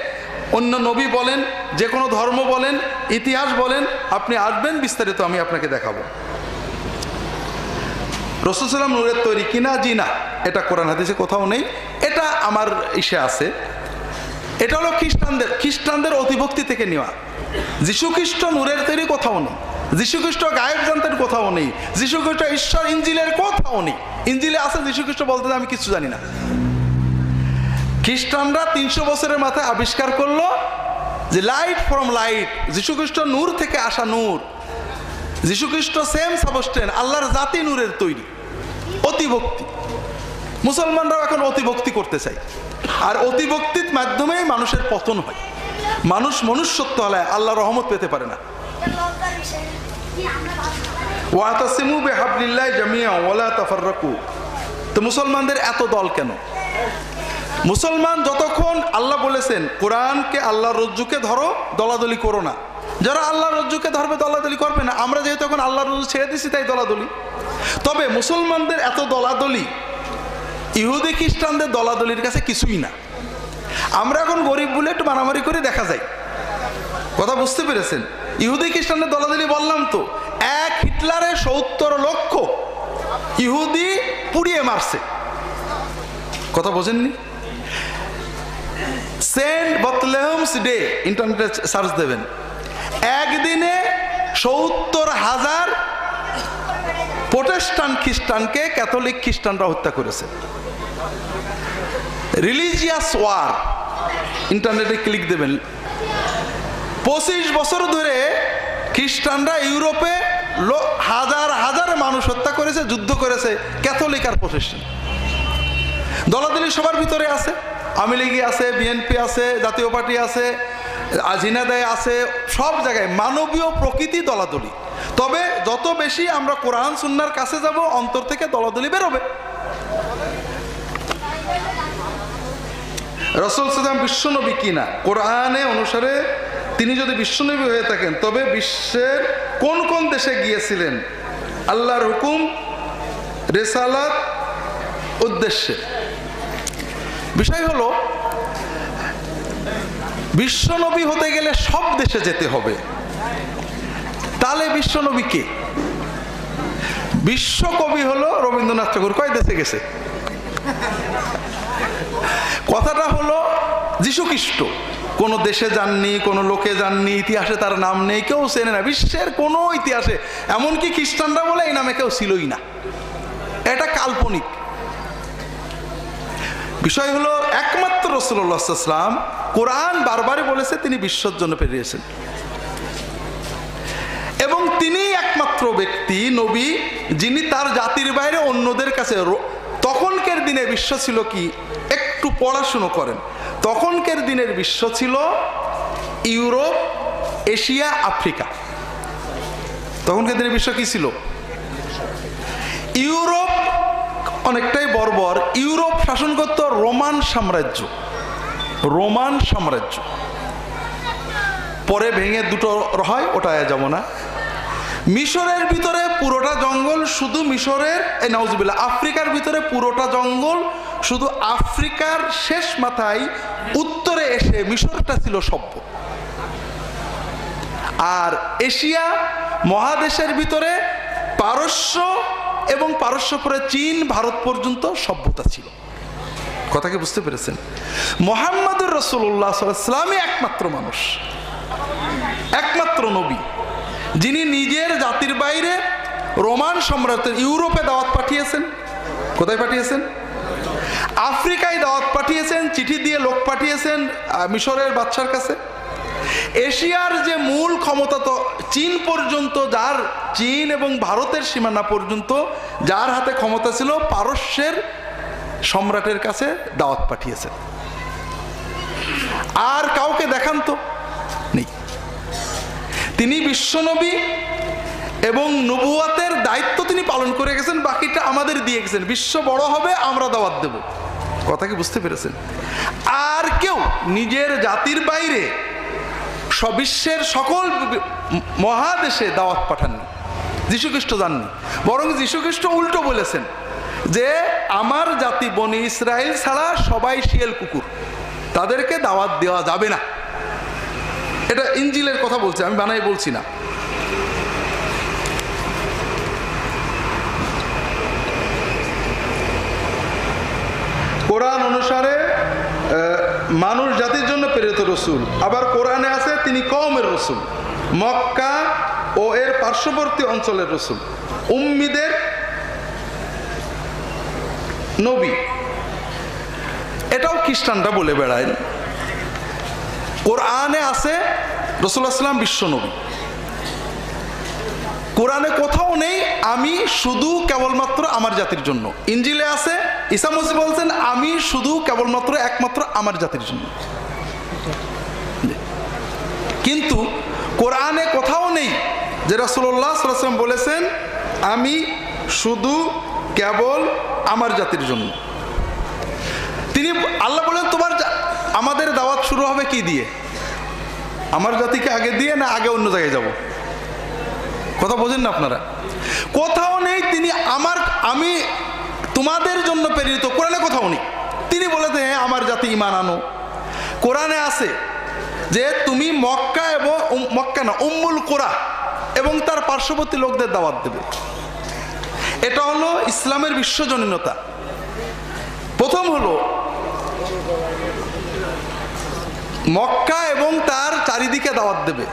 অন্য নবী বলেন, যে কোনো ধর্ম বলেন, ইতিহাস বলেন, আপনি আসবেন, বিস্তারিত আমি আপনাকে দেখাবো। রাসূল সাল্লাল্লাহু আলাইহি ওয়াসাল্লাম নূরের তৈরি কিনা, জি না, এটা কোরআন হাদিসে কোথাও নেই। এটা আমার ইসে আছে। এটা হলো খ্রিস্টানদের অতিভক্তি থেকে নেওয়া। যীশু খ্রিস্ট নূরের তৈরি কোথাও নেই। যীশু খ্রিস্ট গায়েব জানতেন কোথাও নেই। যীশু খ্রিস্ট ঈশ্বর ইঞ্জিলের কোথাও নেই। ইঞ্জিলে আছে যীশু খ্রিস্ট বলতে আমি কিছু জানি না। খ্রিস্টানরা 300 বছরের মাথায় আবিষ্কার করলো যে লাইট ফ্রম লাইট, যীশু খ্রিস্ট নূর থেকে আসা নূর। যীশু খ্রিস্ট সেম সাবস্টেন, আল্লাহর জাতি নূরের তৈরি। অতিভক্তি, মুসলমানরাও এখন অতিভক্তি করতে চায়, আর অতিভক্তির মাধ্যমেই মানুষের পতন হয়। মানুষ মনুষ্যত্ব হলে আল্লাহর রহমত পেতে পারে না। ওয়াতাসিমু বিহাবলিল্লাহি জামিআ ওয়ালা তাফাররাকু। তো মুসলমানদের এত দল কেন? মুসলমান যতক্ষণ, আল্লাহ বলেছেন কোরআনকে, আল্লাহর রজ্জুকে ধরো, দলাদলি করো না। যারা আল্লাহর রজ্জুকে ধরবে, দলাদলি করবে না। আমরা যেহেতু এখন আল্লাহর রজ্জু ছেড়ে দিচ্ছি, তাই দলাদলি। তবে মুসলমানদের এত দলাদলি ইহুদি খ্রিস্টানদের দলাদলির কাছে কিছুই না। আমরা এখন গরিব বলে একটু মারামারি করে দেখা যায়। কথা বুঝতে পেরেছেন? ইহুদি খ্রিস্টানদের দলাদলি বললাম তো, এক হিটলারে ৭০ লক্ষ ইহুদি পুড়িয়ে মারছে। কথা বোঝেননি? সেন্ট বাথলেহেমস ডে, ইন্টারনেটে সার্চ দেবেন, একদিনে ৭০,০০০ প্রোটেস্টান্ট খ্রিস্টানকে ক্যাথলিক খ্রিস্টানরা হত্যা করেছে। রিলিজিয়াস ওয়ার, ইন্টারনেটে ক্লিক দেবেন। 25 বছর ধরে খ্রিস্টানরা ইউরোপে হাজার হাজার মানুষ হত্যা করেছে, যুদ্ধ করেছে ক্যাথলিক আর প্রোটেস্টান্ট। দলাদলি সবার ভিতরে আছে, আওয়ামী লীগে আছে, বিএনপি আছে, জাতীয় পার্টি আছে, ঝিনাইদহে আছে, সব জায়গায় মানবীয় প্রকৃতি দলাদলি। তবে যত বেশি আমরা কোরআন সুন্নাহর কাছে যাব, অন্তর থেকে দলাদলি বেরোবে। রাসূল সাল্লাল্লাহু বিশ্বনবী কিনা, কোরআনে অনুসারে তিনি যদি বিশ্বনবী হয়ে থাকেন, তবে বিশ্বের কোন কোন দেশে গিয়েছিলেন আল্লাহর হুকুম রিসালাত উদ্দেশ্যে? বিষয় হলো, বিশ্বনবী হতে গেলে সব দেশে যেতে হবে। তাহলে বিশ্বনবী কে? বিশ্বকবি হলো রবীন্দ্রনাথ ঠাকুর। কয় দেশে গেছে? কথাটা হলো যীশু খ্রিস্ট কোনো দেশে যাননি, কোনো লোকে যাননি, ইতিহাসে তার নাম নেই, কেউ চেনে না বিশ্বের কোনো ইতিহাসে। এমনকি খ্রিস্টানরা বলে এই নামে কেউ ছিলই না, এটা কাল্পনিক। বিষয় হলো একমাত্র রাসূলুল্লাহ সাল্লাল্লাহু আলাইহি ওয়াসাল্লাম, কোরআন বারবারই বলেছে তিনি বিশ্বের জন্য পেরিয়েছেন, এবং তিনি একমাত্র ব্যক্তি নবী যিনি তার জাতির বাইরে অন্যদের কাছে। তখনকার দিনে বিশ্ব ছিল কি, একটু পড়াশুনো করেন, তখনকার দিনের বিশ্ব ছিল ইউরোপ, এশিয়া, আফ্রিকা। তখনকার দিনের বিশ্ব কি ছিল? ইউরোপ অনেকটাই বর্বর। ইউরোপ শাসন করত রোমান সাম্রাজ্য। রোমান সাম্রাজ্য পরে ভেঙে দুটো হয়, ওটা যাব না। মিশরের ভিতরে পুরোটা জঙ্গল, শুধু মিশরের, এই নাউজুবিল্লাহ, আফ্রিকার ভিতরে পুরোটা জঙ্গল, শুধু আফ্রিকার শেষ মাথায় উত্তরে এসে মিশরটা ছিল সভ্য। আর এশিয়া মহাদেশের ভিতরে পারস্য এবং পারস্য পরে চীন, ভারত পর্যন্ত সভ্যতা ছিল। কথা কি বুঝতে পেরেছেন? মুহাম্মদুর রাসূলুল্লাহ সাল্লাল্লাহু আলাইহি ওয়াসাল্লামই একমাত্র মানুষ, একমাত্র নবী যিনি নিজের জাতির বাইরে রোমান সম্রাটের ইউরোপে দাওয়াত পাঠিয়েছেন। কোথায় পাঠিয়েছেন? আফ্রিকায় দাওয়াত পাঠিয়েছেন, চিঠি দিয়ে লোক পাঠিয়েছেন মিশরের বাদশার কাছে। এশিয়ার যে মূল ক্ষমতা তো চীন পর্যন্ত, যার চীন এবং ভারতের সীমানা পর্যন্ত যার হাতে ক্ষমতা ছিল, পারস্যের সম্রাটের কাছে দাওয়াত পাঠিয়েছেন। আর কাউকে দেখান তো নেই। তিনি বিশ্বনবী এবং নবুয়াতের দায়িত্ব তিনি পালন করে গেছেন, বাকিটা আমাদের দিয়ে গেছেন। বিশ্ব বড় হবে, আমরা দাওয়াত দেব। কথা কি বুঝতে পেরেছেন? আর কেউ নিজের জাতির বাইরে বিশ্বের সকল মহাদেশে দাওয়াত পাঠাননি। যীশুখ্রিস্ট জাননি, বরং যীশুখ্রিস্ট উল্টো বলেছেন যে আমার জাতি বনি ইসরায়েল ছাড়া সবাই শিয়াল কুকুর, তাদেরকে দাওয়াত দেওয়া যাবে না। এটা ইনজিলের কথা বলছে, আমি বানাই বলছি না। কোরআন অনুসারে মানুষ জাতির জন্য প্রেরিত রসুল। আবার কোরআনে আছে তিনি কওমের রসুল, মক্কা ও এর পার্শ্ববর্তী অঞ্চলের রসুল, উম্মিদের নবী। এটাও খ্রিস্টানরা বলে বেড়ায়। কোরআনে আছে রাসূলুল্লাহ সাল্লাল্লাহু আলাইহি ওয়াসাল্লাম বিশ্ব নবী। কোরআনে কোথাও নেই আমি শুধু কেবলমাত্র আমার জাতির জন্য। ইনজিলে আছে ঈসা মসিহ বলছেন আমি শুধু কেবলমাত্র একমাত্র আমার জাতির জন্য। কিন্তু কোরআনে কোথাও নেই যে রাসূলুল্লাহ সাল্লাল্লাহু আলাইহি ওয়াসাল্লাম বলেছেন আমি শুধু কেবল আমার জাতির জন্য। তিনি আল্লাহ বলেন তোমার আমাদের দাওয়াত শুরু হবে কি দিয়ে? আমার জাতিকে আগে দিয়ে না আগে অন্য জায়গায় যাব? কথা বোঝেন না আপনারা? কোথাও নেই তিনি আমি তোমাদের জন্য প্রেরিত, কোরআনে কোথাও নেই। তিনি বলেছেন হ্যাঁ আমার জাতি ঈমান আনো। কোরআনে আছে যে তুমি মক্কা এবং মক্কা না উম্মুল কুরা এবং তার পার্শ্ববর্তী লোকদের দাওয়াত দেবে। এটা হলো ইসলামের বিশ্বজনীনতা। প্রথম হলো মক্কা এবং তার চারিদিকে দাওয়াত দেবে।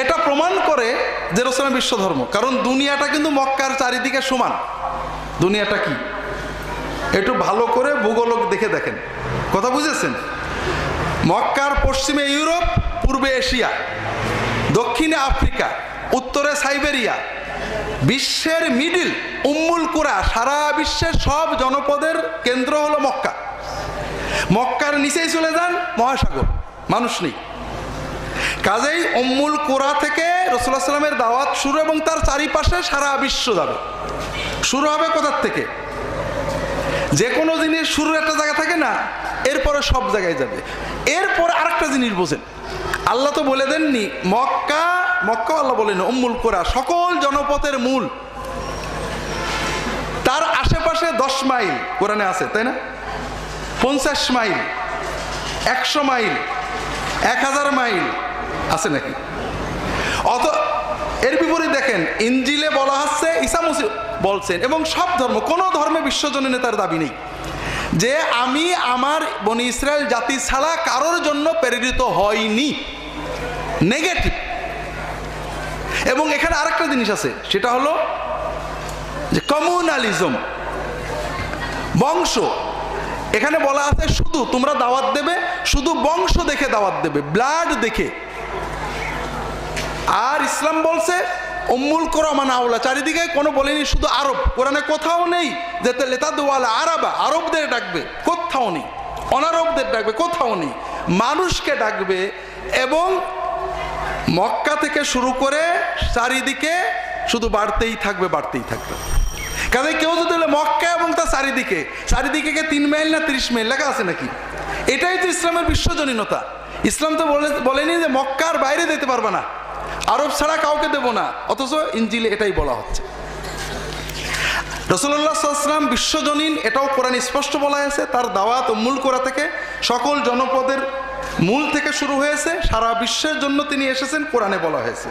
এটা প্রমাণ করে যে রাসূলের বিশ্ব ধর্ম, কারণ দুনিয়াটা কিন্তু মক্কার চারিদিকে সমান। দুনিয়াটা কি একটু ভালো করে ভূগোল দেখে দেখেন, কথা বুঝেছেন? মক্কার পশ্চিমে ইউরোপ, পূর্বে এশিয়া, দক্ষিণে আফ্রিকা, উত্তরে সাইবেরিয়া, বিশ্বের মিডিল উম্মুল কুরা, সারা বিশ্বের সব জনপদের কেন্দ্র হলো মক্কা। মক্কার নিচেই চলে যান মহাসাগর, মানুষ নেই। কাজেই উম্মুল কুরা থেকে রাসূলুল্লাহ সাল্লামের দাওয়াত শুরু, এবং তার চারিপাশে সারা বিশ্ব যাবে। শুরু হবে কোথার থেকে? যে কোনো জিনিস শুরুর একটা জায়গা থাকে না, এরপরে সব জায়গায় যাবে। এরপরে আরেকটা জিনিস বোঝেন, আল্লাহ তো বলে দেননি মক্কা, মক্কা আল্লাহ বলেন উম্মুল কুরা, সকল জনপথের মূল। তার আশেপাশে 10 মাইল কোরআনে আছে, তাই না? 50 মাইল, 100 মাইল, 1000 মাইল আছে নাকি? অত এর বিপরীত দেখেন, ইনজিলে বলা হচ্ছে, ঈসা মসিহ বলছেন, এবং সব ধর্ম, কোনো ধর্মে বিশ্বজনীন তার দাবি নেই যে আমি আমার বনি ইসরায়েল জাতি ছাড়া কারোর জন্য প্রেরিত হয়নি, নেগেটিভ। এবং এখানে আরেকটা জিনিস আছে, সেটা হলো যে কমিউনালিজম, বংশ। এখানে বলা আছে শুধু তোমরা দাওয়াত দেবে, শুধু বংশ দেখে দাওয়াত দেবে, ব্লাড দেখে। আর ইসলাম বলছে উম্মুল কুরা মানে আওলা, চারিদিকে কোনো বলেনি শুধু আরব। কোরআনে কোথাও নেই যে লেতাদওয়ালা আরাবা, আরবদের ডাকবে, কোথাও নেই। অনারবদের ডাকবে, কোথাও নেই। মানুষকে ডাকবে, এবং মক্কা থেকে শুরু করে চারিদিকে শুধু বাড়তেই থাকবে, বাড়তেই থাকবে। কাজে কেউ যদি বলে মক্কা এবং তার চারিদিকে, চারিদিকে 3 মাইল না 30 মাইল লেখা আছে নাকি? এটাই তো ইসলামের বিশ্বজনীনতা। ইসলাম তো বলেনি যে মক্কার বাইরে যেতে পারবে না, আরব ছাড়া কাউকে দেব না, অথচ ইনজিলে এটাই বলা হচ্ছে। রাসূলুল্লাহ সাল্লাল্লাহু আলাইহি ওয়াসাল্লাম বিশ্বজনীন, এটাও কোরআনে স্পষ্ট বলা আছে। তার দাওয়াত উম্মুল কুরা থেকে, সকল জনপদের মূল থেকে শুরু হয়েছে, সারা বিশ্বের জন্য তিনি এসেছেন, কোরআনে বলা হয়েছে।